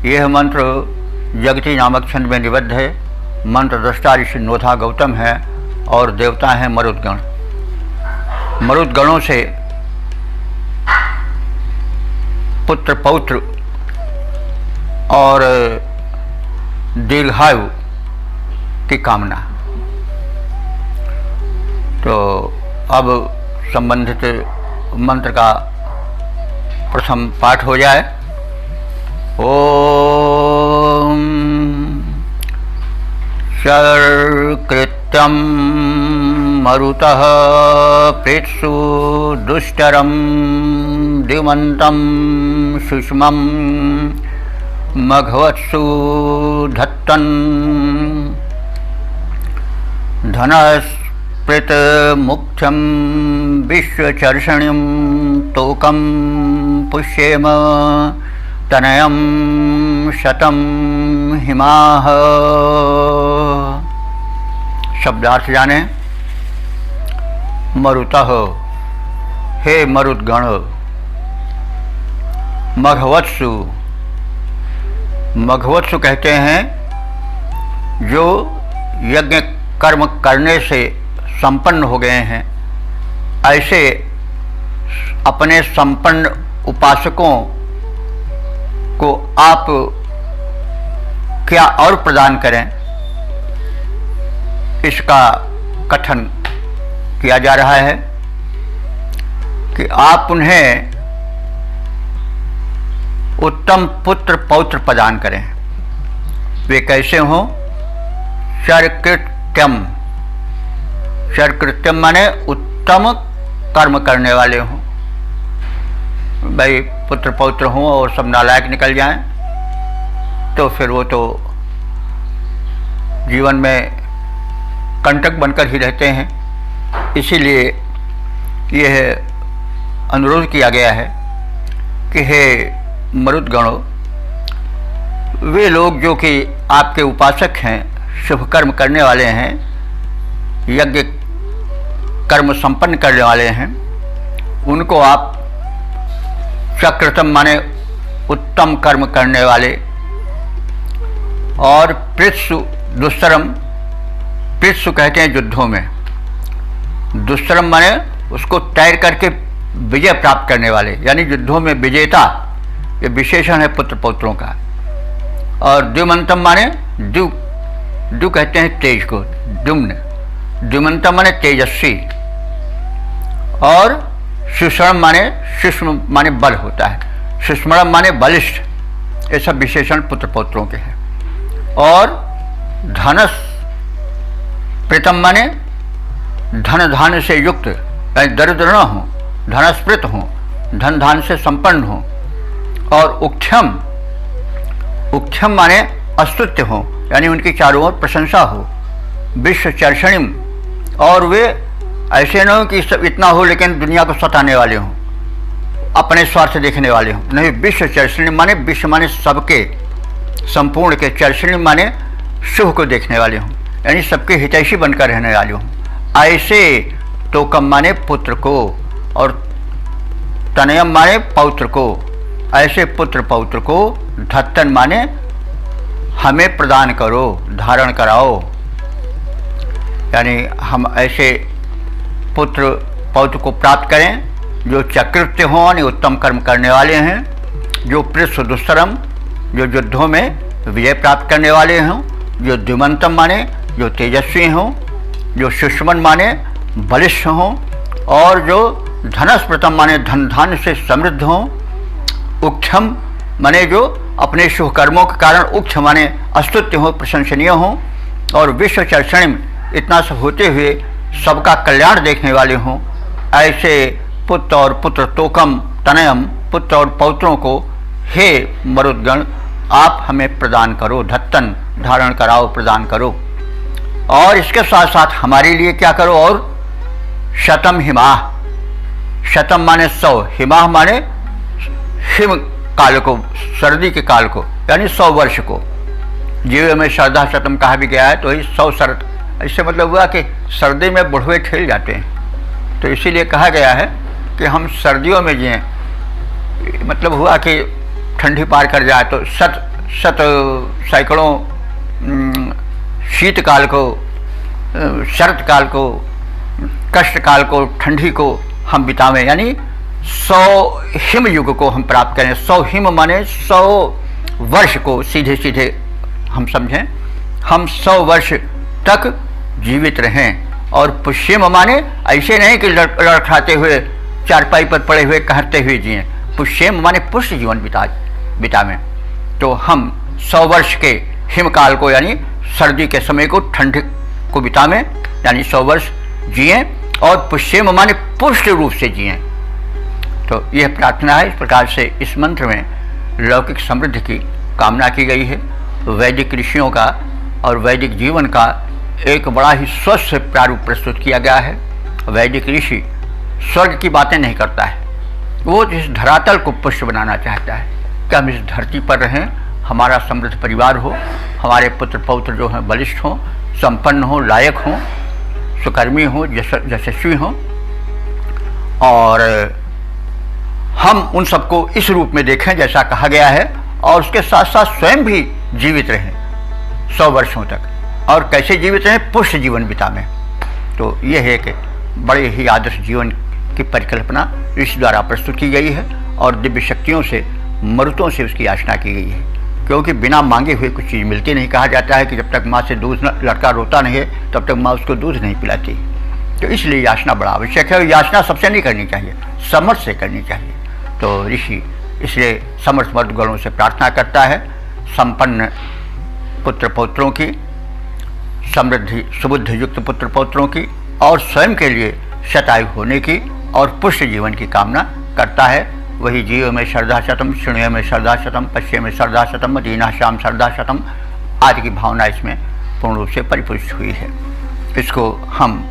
यह मंत्र जगती नामक छंद में निबद्ध है। मंत्र दृष्टा ऋषि नोधा गौतम है और देवता हैं मरुदगण। मरुदगणों से पुत्र पौत्र और दीर्घायु की कामना। तो अब संबंधित मंत्र का प्रथम पाठ हो जाए। ओम शर्कृत्यं मरुतः प्रेत्सु दुष्टरं द्युमन्तं सुषमं मघवत्सु धत्तन् धनस्पृतमुख्यं विश्वचर्षणिं तोकं पुष्येम तनयं शतं हिमाः। शब्दार्थ जाने। मरुतः, हे मरुद्गण। मघवत्सु, मघवत्सु कहते हैं जो यज्ञ कर्म करने से संपन्न हो गए हैं, ऐसे अपने संपन्न उपासकों को आप क्या और प्रदान करें, इसका कथन किया जा रहा है कि आप उन्हें उत्तम पुत्र पौत्र प्रदान करें। वे कैसे हों? शर्कृत्यम, शर्कृत्यम माने उत्तम कर्म करने वाले हों। भाई पुत्र पौत्र हों और सब नालायक निकल जाएं तो फिर वो तो जीवन में कंटक बनकर ही रहते हैं। इसीलिए यह अनुरोध किया गया है कि हे मरुद्गणों, वे लोग जो कि आपके उपासक हैं, शुभ कर्म करने वाले हैं, यज्ञ कर्म संपन्न करने वाले हैं, उनको आप चक्रतम माने उत्तम कर्म करने वाले और पृत्सु दुष्कर्म, पृत्सु कहते हैं युद्धों में, दुष्कर्म माने उसको तैर करके विजय प्राप्त करने वाले, यानी युद्धों में विजेता, ये विशेषण है पुत्र पौत्रों का। और द्युमंतम माने द्यु कहते हैं तेज को, द्युम्न, द्युमंतम माने तेजस्वी। और सुषम माने सुष्म माने बल होता है, सुष्मणम माने बलिष्ठ। ये सब विशेषण पुत्र पौत्रों के हैं। और धनस प्रीतम माने धन धान से युक्त, यानी दरिद्र न हो, धनस्पृत हो, धन धान से संपन्न हो। और उक्षम, उक्षम माने अस्तुत्य हो, यानी उनकी चारों ओर प्रशंसा हो। विश्व चर्षणिम, और वे ऐसे न हो कि सब इतना हो लेकिन दुनिया को सताने वाले हों, अपने स्वार्थ देखने वाले हों। नहीं, विश्व चर्षणिम माने विश्व माने सबके, संपूर्ण के, चर्षणिम माने शुभ को देखने वाले हों, यानी सबके हितैषी बनकर रहने वाले हों। ऐसे तोकम माने पुत्र को, और तनयम माने पौत्र को, ऐसे पुत्र पौत्र को धत्तन माने हमें प्रदान करो, धारण कराओ। यानी हम ऐसे पुत्र पौत्र को प्राप्त करें जो चकृत्य हों, यानी उत्तम कर्म करने वाले हैं, जो पृष्ठ दुष्कर्म, जो युद्धों में विजय प्राप्त करने वाले हों, जो द्युमंतम माने जो तेजस्वी हों, जो सुष्मन माने बलिष्ठ हों, और जो धनस्पृतम माने धन धान से समृद्ध हों। उक्षम माने जो अपने शुभ कर्मों के कारण, उक्ष माने अस्तुत्य हो, प्रशंसनीय हों। और विश्व चर्षणिम, इतना सब होते हुए सबका कल्याण देखने वाले हों। ऐसे पुत्र और पुत्र तोकम तनयम, पुत्र और पौत्रों को हे मरुद्गण आप हमें प्रदान करो, धत्तन धारण कराओ, प्रदान करो। और इसके साथ साथ हमारे लिए क्या करो? और शतम हिमाह, शतम माने 100, हिमाह माने हिम काल को, सर्दी के काल को, यानी 100 वर्ष को। जीव में श्रद्धा शतम कहा भी गया है, तो ही 100 शरद, इससे मतलब हुआ कि सर्दी में बुढ़वे ठेल जाते हैं, तो इसीलिए कहा गया है कि हम सर्दियों में जिएं। मतलब हुआ कि ठंडी पार कर जाए तो शत सैकड़ों शीतकाल को, शरत काल को, कष्ट काल को, ठंडी को हम बितावें, यानी 100 हिम युग को हम प्राप्त करें। 100 हिम माने 100 वर्ष को सीधे सीधे हम समझें, हम 100 वर्ष तक जीवित रहें। और पुष्यम माने ऐसे नहीं कि लड़खड़ाते हुए चारपाई पर पड़े हुए कहते हुए जिए, पुष्यम माने पुष्य जीवन बितावें। तो हम 100 वर्ष के हिमकाल को यानी सर्दी के समय को ठंड को बितावें, यानी 100 वर्ष जिएं और पुष्यम माने पुष्ट रूप से जिएं। तो यह प्रार्थना है। इस प्रकार से इस मंत्र में लौकिक समृद्धि की कामना की गई है। वैदिक ऋषियों का और वैदिक जीवन का एक बड़ा ही स्वस्थ प्रारूप प्रस्तुत किया गया है। वैदिक ऋषि स्वर्ग की बातें नहीं करता है, वो इस धरातल को पुष्ट बनाना चाहता है कि हम इस धरती पर रहें, हमारा समृद्ध परिवार हो, हमारे पुत्र पौत्र जो हैं बलिष्ठ हों, संपन्न हों, लायक हों, सुकर्मी हों, यशस्वी हों, और हम उन सबको इस रूप में देखें जैसा कहा गया है, और उसके साथ साथ स्वयं भी जीवित रहें 100 वर्षों तक। और कैसे जीवित रहें? पुष्ट जीवन बितावें। तो यह है कि बड़े ही आदर्श जीवन की परिकल्पना इस द्वारा प्रस्तुत की गई है और दिव्य शक्तियों से, मरुतों से उसकी याचना की गई है, क्योंकि बिना मांगे हुए कुछ चीज़ मिलती नहीं। कहा जाता है कि जब तक माँ से दूध लड़का रोता नहीं है तब तक माँ उसको दूध नहीं पिलाती। तो इसलिए याचना बड़ा आवश्यक है। और याचना सबसे नहीं करनी चाहिए, समर्थ से करनी चाहिए। तो ऋषि इसलिए समर्थ मर्द गणों से प्रार्थना करता है संपन्न पुत्र पौत्रों की, समृद्धि सुबुद्ध युक्त पुत्र पौत्रों की, और स्वयं के लिए शतायु होने की और पुष्ट जीवन की कामना करता है। वही जीव में श्रद्धा शतम, शृणुय में श्रद्धा शतम, पश्य में श्रद्धा शतम, दीना श्याम श्रद्धा शतम आदि की भावना इसमें पूर्ण रूप से परिपुष्ट हुई है। इसको हम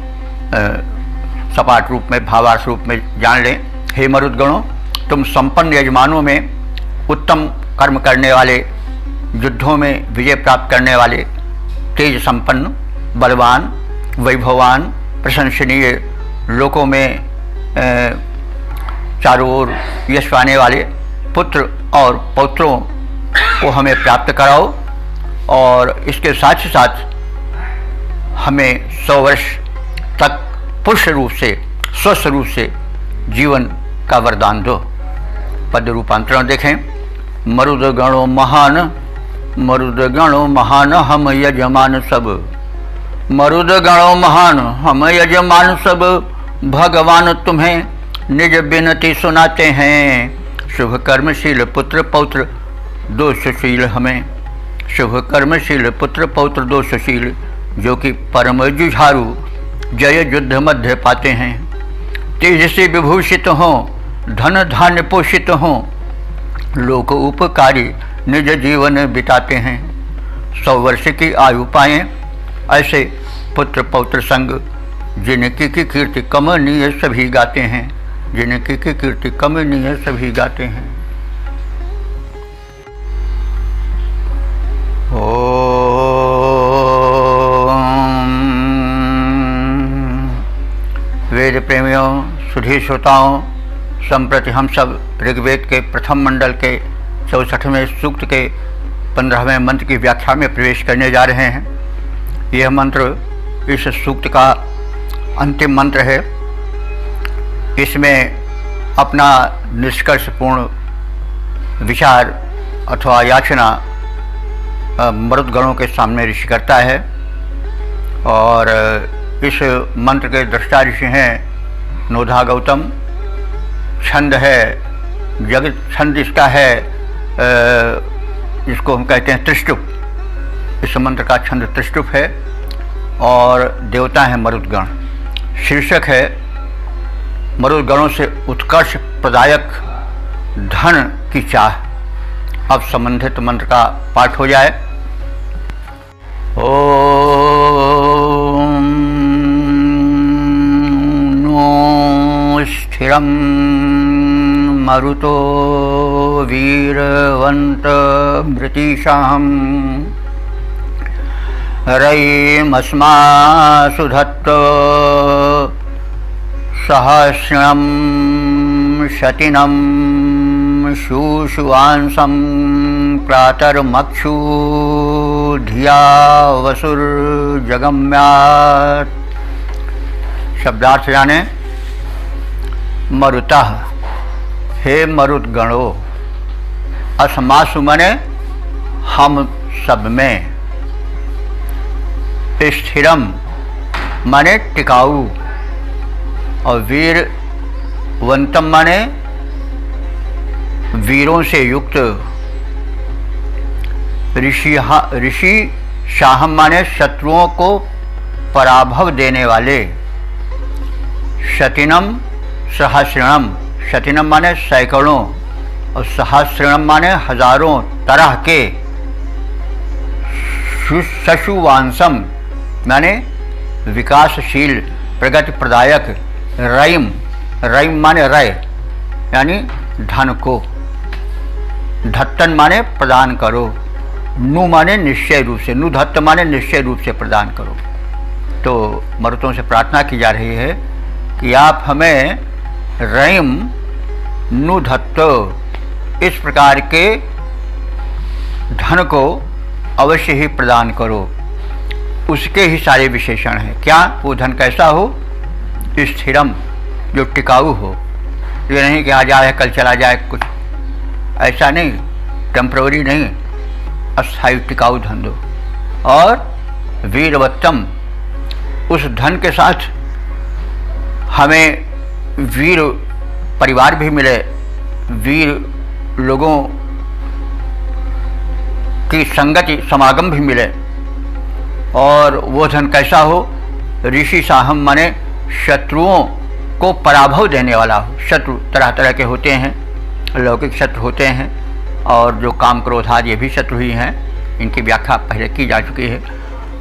सपाट रूप में, भावार्थ रूप में जान लें। हे मरुद्गणों, तुम संपन्न यजमानों में, उत्तम कर्म करने वाले, युद्धों में विजय प्राप्त करने वाले, तेज संपन्न, बलवान, वैभवान, प्रशंसनीय, लोकों में चारों ओर यश पाने वाले पुत्र और पौत्रों को हमें प्राप्त कराओ, और इसके साथ ही साथ हमें 100 वर्ष तक पुष्ट रूप से, स्वस्थ रूप से जीवन का वरदान दो। पद रूपांतरण देखें। मरुदगणों महान, मरुदगणों महान हम यजमान सब, मरुदगणों महान हम यजमान सब, भगवान तुम्हें निज विनती सुनाते हैं। शुभ कर्मशील पुत्र पौत्र दोषशील हमें, शुभ कर्मशील पुत्र पौत्र दोषशील, जो कि परम जुझारू जय युद्ध मध्य पाते हैं। तेज से विभूषित हों, धन धान्य पोषित हों, लोक उपकारी निज जीवन बिताते हैं। 100 वर्ष की आयु पाएं ऐसे पुत्र पौत्र संग, जिनकी की कीर्ति कमनीय सभी गाते हैं, जिनकी की कीर्ति कमनीय सभी गाते हैं। वेद प्रेमियों, सुधी श्रोताओं, संप्रति हम सब ऋग्वेद के प्रथम मंडल के 64वें सूक्त के 15वें मंत्र की व्याख्या में प्रवेश करने जा रहे हैं। यह मंत्र इस सूक्त का अंतिम मंत्र है। इसमें अपना निष्कर्षपूर्ण विचार अथवा याचना मरुदगणों के सामने ऋषि करता है। और इस मंत्र के दृष्टा ऋषि हैं नोधा गौतम। छंद है जगत, छंद इसका है जिसको हम कहते हैं त्रिष्टुप। इस मंत्र का छंद त्रिष्टुप है और देवता है मरुदगण। शीर्षक है मरुदगणों से उत्कर्ष प्रदायक धन की चाह। अब संबंधित मंत्र का पाठ हो जाए। ओम नो स्थिरं मरुतो वीरवंत मृतिशां, रयिमस्मासु धत्त सहस्रं शतिनं शूशुवांसं प्रातर्मक्षु धिया वसुर्जगम्यात्। शब्दार्थ जाने। मरुतः, हे मरुदगणों, अस्मासु मने हम सब में, स्थिरम माने टिकाऊ, और वीरवंतम माने वीरों से युक्त। ऋषि शाहम माने शत्रुओं को पराभव देने वाले। शतिनम सहस्रणम, शतिनम माने सैकड़ों और सहस्रणम माने हजारों तरह के। शशुवांसम माने विकासशील प्रगति प्रदायक। रईम, रईम माने रय यानी धन को। धत्तन माने प्रदान करो। नु माने निश्चय रूप से, नु धत्त माने निश्चय रूप से प्रदान करो। तो मरुतों से प्रार्थना की जा रही है कि आप हमें रईम नु धत्त इस प्रकार के धन को अवश्य ही प्रदान करो। उसके ही सारे विशेषण हैं। क्या? वो धन कैसा हो? स्थिरम, जो टिकाऊ हो। ये नहीं कि आ जाए कल चला जाए, कुछ ऐसा नहीं, टेम्पररी नहीं, अस्थायी टिकाऊ धन दो। और वीरवत्तम, उस धन के साथ हमें वीर परिवार भी मिले, वीर लोगों की संगति समागम भी मिले। और वो धन कैसा हो? ऋषि साहम माने शत्रुओं को पराभव देने वाला हो। शत्रु तरह तरह के होते हैं, लौकिक शत्रु होते हैं और जो काम क्रोध आदि ये भी शत्रु ही हैं। इनकी व्याख्या पहले की जा चुकी है।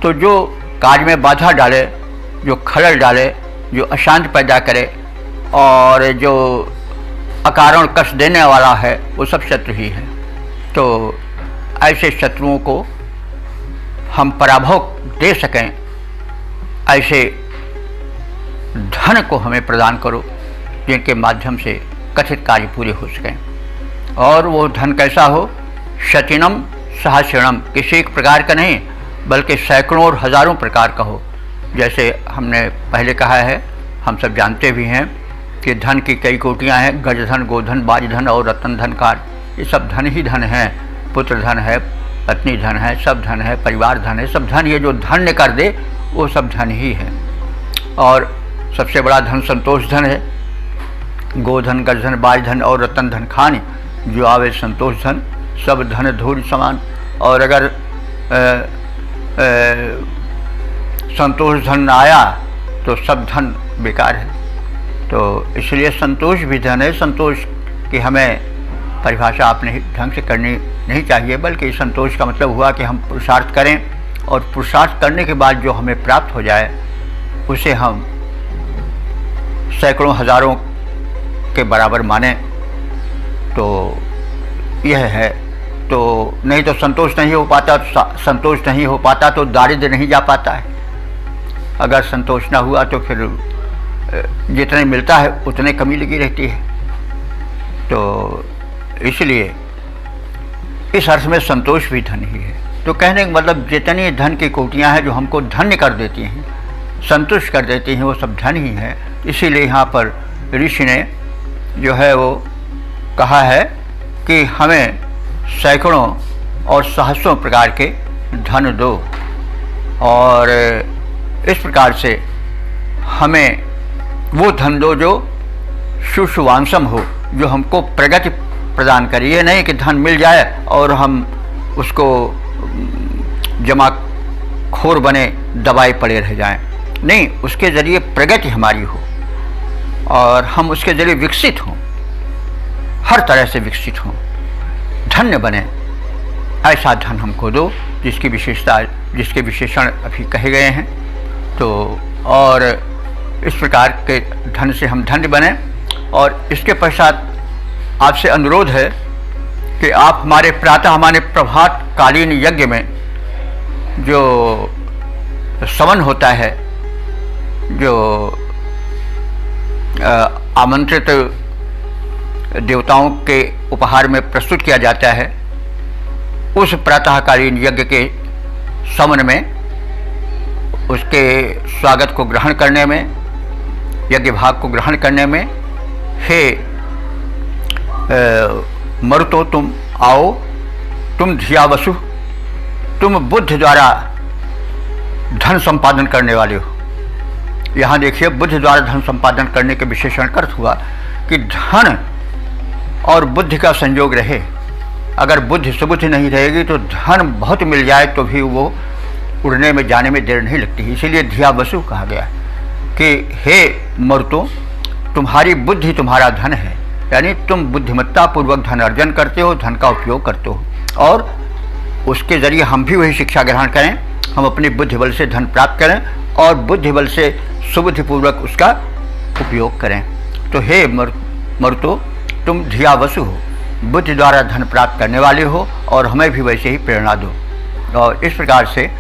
तो जो कार्य में बाधा डाले, जो खलल डाले, जो अशांति पैदा करे और जो अकारण कष्ट देने वाला है, वो सब शत्रु ही है। तो ऐसे शत्रुओं को हम पराभव दे सकें, ऐसे धन को हमें प्रदान करो जिनके माध्यम से कथित कार्य पूरे हो सकें। और वो धन कैसा हो? शतिनम सहस्रणम, किसी एक प्रकार का नहीं बल्कि सैकड़ों और हजारों प्रकार का हो। जैसे हमने पहले कहा है, हम सब जानते भी हैं कि धन की कई कोटियां हैं। गजधन, गोधन, बाजधन और रत्न धन कार, ये सब धन ही धन हैं। पुत्र धन है, पत्नी धन है, सब धन है, परिवार धन है, सब धन। ये जो धन्य कर दे वो सब धन ही है। और सबसे बड़ा धन संतोष धन है। गोधन, गजधन, बाजधन और रत्न धन खान जो आवे संतोष धन, सब धन धूल समान। और अगर संतोष धन न आया तो सब धन बेकार है। तो इसलिए संतोष भी धन है। संतोष की हमें परिभाषा अपने ढंग से करनी नहीं चाहिए, बल्कि संतोष का मतलब हुआ कि हम पुरुषार्थ करें और पुरुषार्थ करने के बाद जो हमें प्राप्त हो जाए उसे हम सैकड़ों हजारों के बराबर माने। तो यह है। तो नहीं तो संतोष नहीं हो पाता, संतोष नहीं हो पाता तो दारिद्र्य नहीं जा पाता है। अगर संतोष ना हुआ तो फिर जितने मिलता है उतने कमी लगी रहती है। तो इसलिए इस अर्थ में संतोष भी धन ही है। तो कहने का मतलब जितनी धन की कोटियां हैं जो हमको धन्य कर देती हैं, संतुष्ट कर देती हैं, वो सब धन ही है। इसीलिए यहाँ पर ऋषि ने जो है वो कहा है कि हमें सैकड़ों और सहस्रों प्रकार के धन दो। और इस प्रकार से हमें वो धन दो जो शुशुवांसम हो, जो हमको प्रगति प्रदान करे। ये नहीं कि धन मिल जाए और हम उसको जमा खोर बने दबाए पड़े रह जाएं। नहीं, उसके ज़रिए प्रगति हमारी हो और हम उसके ज़रिए विकसित हों, हर तरह से विकसित हों, धन्य बने। ऐसा धन हमको दो जिसकी विशेषता, जिसके विशेषण अभी कहे गए हैं। तो और इस प्रकार के धन से हम धन्य बने। और इसके पश्चात आपसे अनुरोध है कि आप हमारे प्रातः हमारे प्रभात कालीन यज्ञ में जो समन होता है, जो आमंत्रित देवताओं के उपहार में प्रस्तुत किया जाता है, उस प्रातःकालीन यज्ञ के समन में उसके स्वागत को ग्रहण करने में, यज्ञ भाग को ग्रहण करने में, हे मरुतो तुम आओ, तुम धिया वसु, तुम बुद्ध द्वारा धन संपादन करने वाले हो। यहाँ देखिए, बुद्ध द्वारा धन संपादन करने के विशेषण का अर्थ हुआ कि धन और बुद्धि का संयोग रहे। अगर बुद्धि सुबुद्धि नहीं रहेगी तो धन बहुत मिल जाए तो भी वो उड़ने में जाने में देर नहीं लगती। इसीलिए धिया वसु कहा गया कि हे मर्दों, तुम्हारी बुद्धि तुम्हारा धन है, यानी तुम बुद्धिमत्ता पूर्वक धन अर्जन करते हो, धन का उपयोग करते हो, और उसके जरिए हम भी वही शिक्षा ग्रहण करें, हम अपनी बुद्धि बल से धन प्राप्त करें और बुद्धि बल से सुबुद्धिपूर्वक उसका उपयोग करें। तो हे मर्दों, तुम धिया वसु हो, बुद्धि द्वारा धन प्राप्त करने वाले हो, और हमें भी वैसे ही प्रेरणा दो। और इस प्रकार से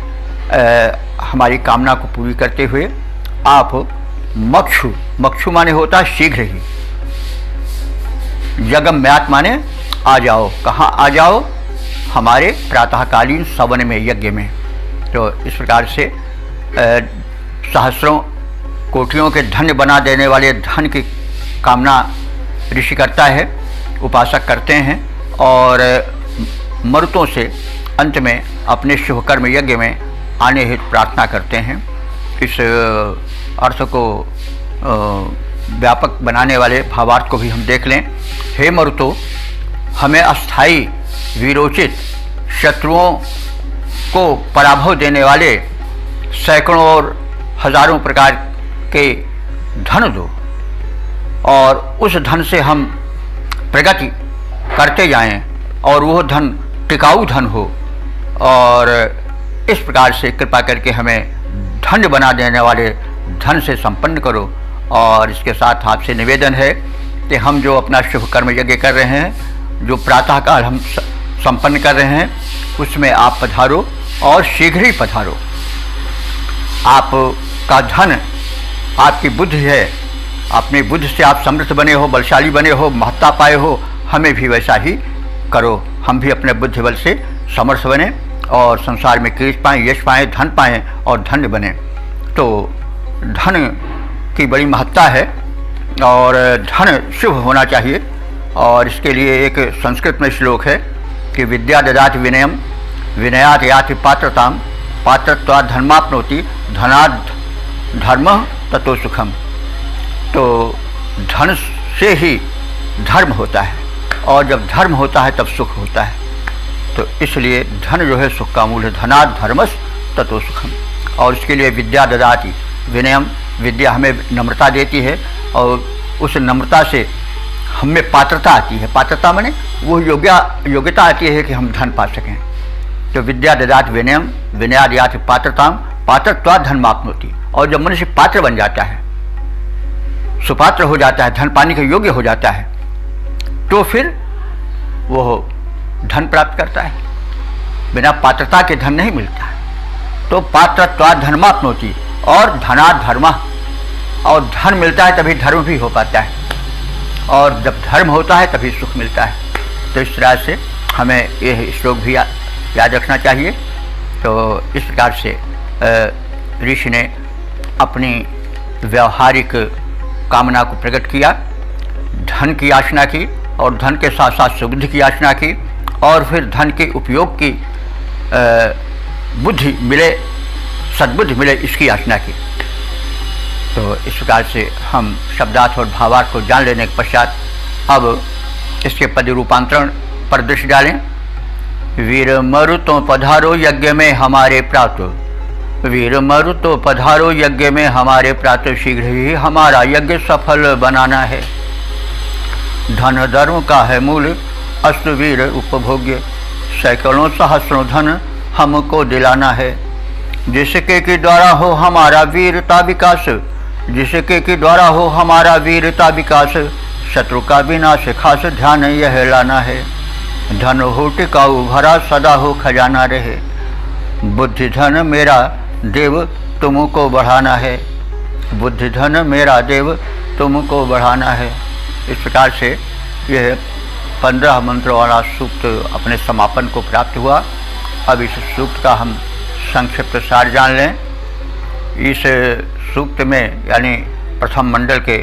हमारी कामना को पूरी करते हुए आप मक्षु माने होता है शीघ्र ही, यज्ञम्यात् माने आ जाओ। कहाँ आ जाओ? हमारे प्रातःकालीन सवन में, यज्ञ में। तो इस प्रकार से सहस्रों कोटियों के धन्य बना देने वाले धन की कामना ऋषि करता है, उपासक करते हैं, और मरुतों से अंत में अपने शुभ कर्म यज्ञ में आने हेतु प्रार्थना करते हैं। इस अर्थ को व्यापक बनाने वाले भावार्थ को भी हम देख लें। हे मरुतो, हमें अस्थाई वीरोचित शत्रुओं को पराभव देने वाले सैकड़ों और हजारों प्रकार के धन दो, और उस धन से हम प्रगति करते जाएं, और वो धन टिकाऊ धन हो, और इस प्रकार से कृपा करके हमें धन्य बना देने वाले धन से संपन्न करो। और इसके साथ आपसे निवेदन है कि हम जो अपना शुभ कर्म यज्ञ कर रहे हैं, जो प्रातःकाल हम संपन्न कर रहे हैं, उसमें आप पधारो और शीघ्र ही पधारो। आपका धन आपकी बुद्धि है, अपनी बुद्धि से आप समृद्ध बने हो, बलशाली बने हो, महत्ता पाए हो, हमें भी वैसा ही करो। हम भी अपने बुद्धि बल से समर्थ बने और संसार में कीर्ति पाएँ, यश पाएँ, धन पाएँ और धन्य बने। तो धन की बड़ी महत्ता है और धन शुभ होना चाहिए। और इसके लिए एक संस्कृत में श्लोक है कि विद्या ददाति विनयम, विनयात् याति पात्रताम, पात्रत्वात् धर्माप्नोति, धनात् धर्मः ततो सुखम। तो धन से ही धर्म होता है, और जब धर्म होता है तब सुख होता है। तो इसलिए धन जो है सुख का मूल है। धनात् धर्मस् ततो सुखम। और इसके लिए विद्या ददाति विनयम, विद्या हमें नम्रता देती है, और उस नम्रता से हमें पात्रता आती है। पात्रता माने वो योग्यता आती है कि हम धन पा सकें। तो विद्या ददाति विनयम, विनयाद् याति पात्रताम, पात्रत्वात् धर्माप्नोति। और जब मनुष्य पात्र बन जाता है, सुपात्र हो जाता है, धन पाने के योग्य हो जाता है, तो फिर वो धन प्राप्त करता है। बिना पात्रता के धन नहीं मिलता है। तो पात्रत्वात् धर्माप्नोति, और धनात् धर्मः, और धन मिलता है तभी धर्म भी हो पाता है, और जब धर्म होता है तभी सुख मिलता है। तो इस तरह से हमें यह श्लोक भी याद रखना चाहिए। तो इस प्रकार से ऋषि ने अपनी व्यवहारिक कामना को प्रकट किया, धन की याचना की, और धन के साथ साथ सुबुद्धि की याचना की, और फिर धन के उपयोग की बुद्धि मिले, सद्बुद्धि मिले, इसकी याचना की। तो इस प्रकार से हम शब्दार्थ और भावार्थ को जान लेने के पश्चात अब इसके पद रूपांतरण पर दृष्टि डालें। वीर मरुतो पधारो यज्ञ में हमारे प्रातः, वीर मरुतो पधारो यज्ञ में हमारे प्रातः, शीघ्र ही हमारा यज्ञ सफल बनाना है। धन धर्म का है मूल, अस्तु वीर उपभोग्य, सैकड़ों सहस्रों धन हमको दिलाना है। जिसके के द्वारा हो हमारा वीरता विकास, जिसके के द्वारा हो हमारा वीरता विकास, शत्रु का विनाश खास ध्यान यह लाना है। धन हो टिकाऊ भरा सदा हो खजाना रहे, बुद्धि धन मेरा देव तुमको बढ़ाना है, बुद्धि धन मेरा देव तुमको बढ़ाना है। इस प्रकार से यह 15 मंत्रों वाला सूक्त अपने समापन को प्राप्त हुआ। अब इस सूक्त का हम संक्षिप्त सार जान लें। इस सूक्त में यानी प्रथम मंडल के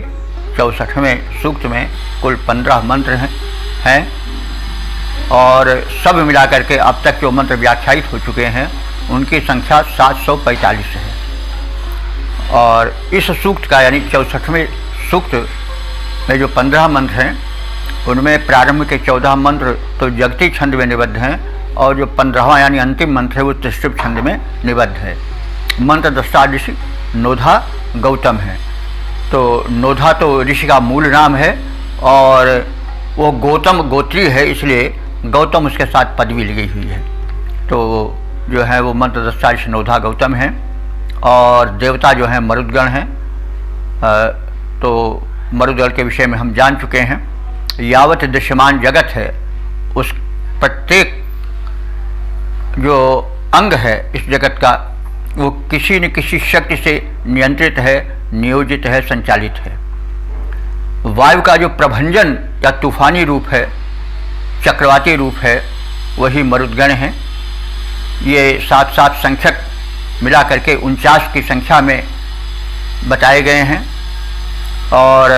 64वें सूक्त में कुल 15 मंत्र हैं और सब मिलाकर के अब तक जो मंत्र व्याख्यायित हो चुके हैं उनकी संख्या 745 है। और इस सूक्त का यानी 64वें सूक्त में जो 15 मंत्र हैं उनमें प्रारंभ के 14 मंत्र तो जगती छंद में निबद्ध हैं और जो 15वां यानी अंतिम मंत्र है वो त्रिशृप छंद में निबद्ध है। मंत्र दृष्टा ऋषि नोधा गौतम है। तो नोधा तो ऋषि का मूल नाम है और वो गौतम गोत्री है, इसलिए गौतम उसके साथ पदवी लगी हुई है। तो जो है वो मंत्र दृष्टा ऋषि नोधा गौतम है और देवता जो हैं मरुदगण हैं। तो मरुदगण के विषय में हम जान चुके हैं। यावत दृश्यमान जगत है उस प्रत्येक जो अंग है इस जगत का वो किसी न किसी शक्ति से नियंत्रित है, नियोजित है, संचालित है। वायु का जो प्रभंजन या तूफानी रूप है, चक्रवाती रूप है, वही मरुदगण है। ये 7 संख्यक मिला करके 49 की संख्या में बताए गए हैं और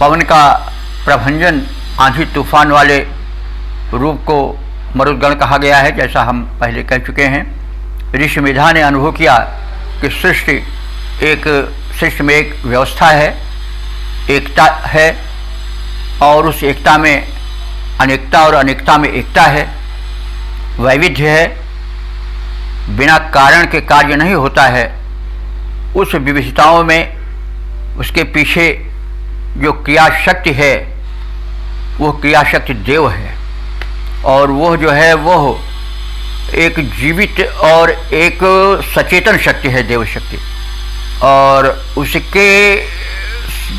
पवन का प्रभंजन आंधी तूफान वाले रूप को मरुदगण कहा गया है, जैसा हम पहले कह चुके हैं। ऋषि मेधा ने अनुभव किया कि सृष्टि में एक व्यवस्था है, एकता है और उस एकता में अनेकता और अनेकता में एकता है, वैविध्य है, बिना कारण के कार्य नहीं होता है। उस विविधताओं में उसके पीछे जो क्रिया शक्ति है वो क्रिया शक्ति देव है और वह जो है वह एक जीवित और एक सचेतन शक्ति है, देव शक्ति। और उसके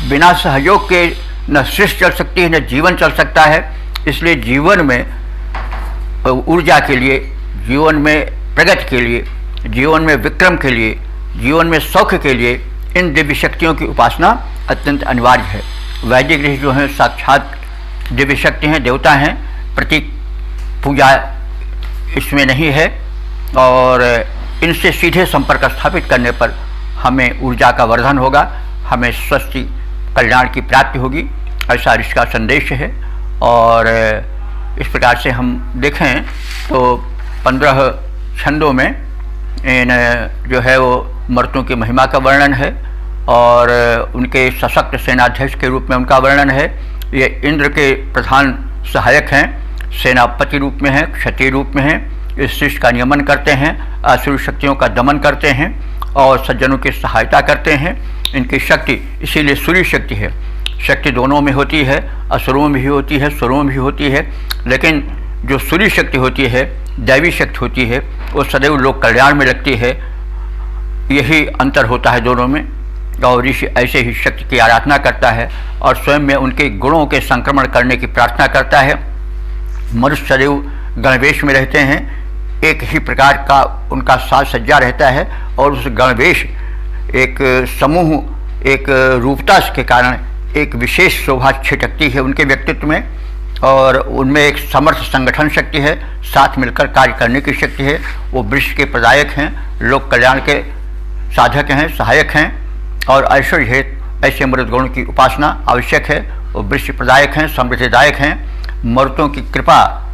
बिना सहयोग के न सृष्टि चल सकती है, न जीवन चल सकता है। इसलिए जीवन में ऊर्जा के लिए, जीवन में प्रगति के लिए, जीवन में विक्रम के लिए, जीवन में सौख्य के लिए इन दिव्य शक्तियों की उपासना अत्यंत अनिवार्य है। वैदिक ऋषि जो हैं साक्षात दिव्य शक्ति हैं, देवता हैं, प्रतीक पूजा इसमें नहीं है और इनसे सीधे संपर्क स्थापित करने पर हमें ऊर्जा का वर्धन होगा, हमें स्वस्थ कल्याण की प्राप्ति होगी, ऐसा ऋषि का संदेश है। और इस प्रकार से हम देखें तो 15 छंदों में इन जो है वो मर्तों की महिमा का वर्णन है और उनके सशक्त सेनाध्यक्ष के रूप में उनका वर्णन है। ये इंद्र के प्रधान सहायक हैं, सेनापति रूप में हैं, क्षत्रिय रूप में हैं, इस सृष्टि का नियमन करते हैं, असुर शक्तियों का दमन करते हैं और सज्जनों की सहायता करते हैं। इनकी शक्ति इसीलिए सूर्य शक्ति है। शक्ति दोनों में होती है, असुरों में भी होती है, सुरों में भी होती है, लेकिन जो सूर्य शक्ति होती है, दैवी शक्ति होती है, वो सदैव लोक कल्याण में लगती है। यही अंतर होता है दोनों में। और ऋषि ऐसे ही शक्ति की आराधना करता है और स्वयं में उनके गुणों के संक्रमण करने की प्रार्थना करता है। मनुष्य सदैव गणवेश में रहते हैं, एक ही प्रकार का उनका साज सज्जा रहता है और उस गणवेश एक समूह, एक रूपता के कारण एक विशेष शोभा छिटकती है उनके व्यक्तित्व में और उनमें एक समर्थ संगठन शक्ति है, साथ मिलकर कार्य करने की शक्ति है। वो वृक्ष के प्रदायक हैं, लोक कल्याण के साधक हैं, सहायक हैं और ऐश्वर्य हेतु ऐसे मरुद गुणों की उपासना आवश्यक है। वो वृक्ष प्रदायक हैं, समृद्धिदायक हैं। मरुतों की कृपा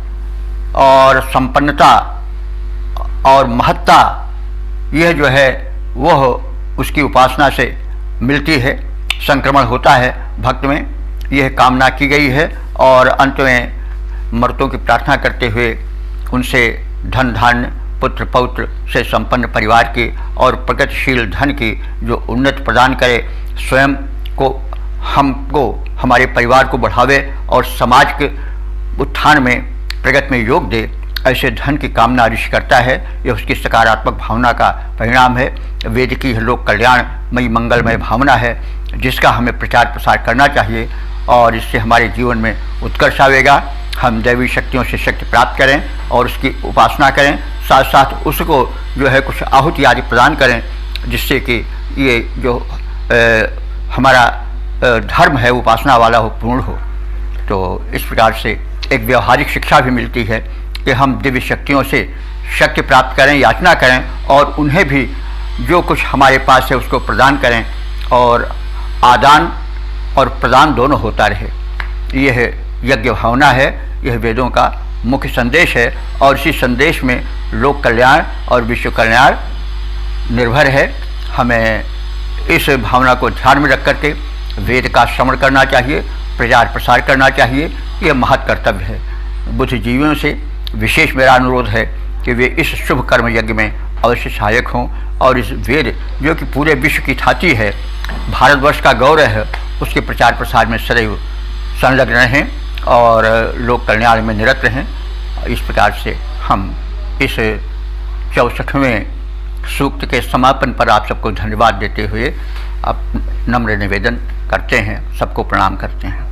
और संपन्नता और महत्ता यह जो है वह उसकी उपासना से मिलती है, संक्रमण होता है भक्त में, यह कामना की गई है। और अंत में मर्तों की प्रार्थना करते हुए उनसे धन धान्य, पुत्र पौत्र से संपन्न परिवार की और प्रगतिशील धन की जो उन्नति प्रदान करे, स्वयं को, हमको, हमारे परिवार को बढ़ावे और समाज के उत्थान में, प्रगति में योग दे, ऐसे धन की कामना ऋषि करता है। यह उसकी सकारात्मक भावना का परिणाम है। वेद की लोक कल्याणमयी मंगलमय भावना है जिसका हमें प्रचार प्रसार करना चाहिए और इससे हमारे जीवन में उत्कर्ष आवेगा। हम दैवी शक्तियों से शक्ति प्राप्त करें और उसकी उपासना करें, साथ साथ उसको जो है कुछ आहुति आदि प्रदान करें जिससे कि ये जो हमारा धर्म है उपासना वाला हो, पूर्ण हो। तो इस प्रकार से एक व्यवहारिक शिक्षा भी मिलती है कि हम दिव्य शक्तियों से शक्ति प्राप्त करें, याचना करें और उन्हें भी जो कुछ हमारे पास है उसको प्रदान करें और आदान और प्रदान दोनों होता रहे। यह यज्ञ भावना है, यह वेदों का मुख्य संदेश है और इसी संदेश में लोक कल्याण और विश्व कल्याण निर्भर है। हमें इस भावना को ध्यान में रख करके वेद का श्रवण करना चाहिए प्रचार प्रसार करना चाहिए, यह महत् कर्तव्य है। बुद्धिजीवियों से विशेष मेरा अनुरोध है कि वे इस शुभ कर्म यज्ञ में अवश्य सहायक हों और इस वेद जो कि पूरे विश्व की ख्याति है, भारतवर्ष का गौरव है, उसके प्रचार प्रसार में सदैव संलग्न रहें और लोक कल्याण में निरत रहें। इस प्रकार से हम इस 64वें सूक्त के समापन पर आप सबको धन्यवाद देते हुए अब नम्र निवेदन करते हैं, सबको प्रणाम करते हैं।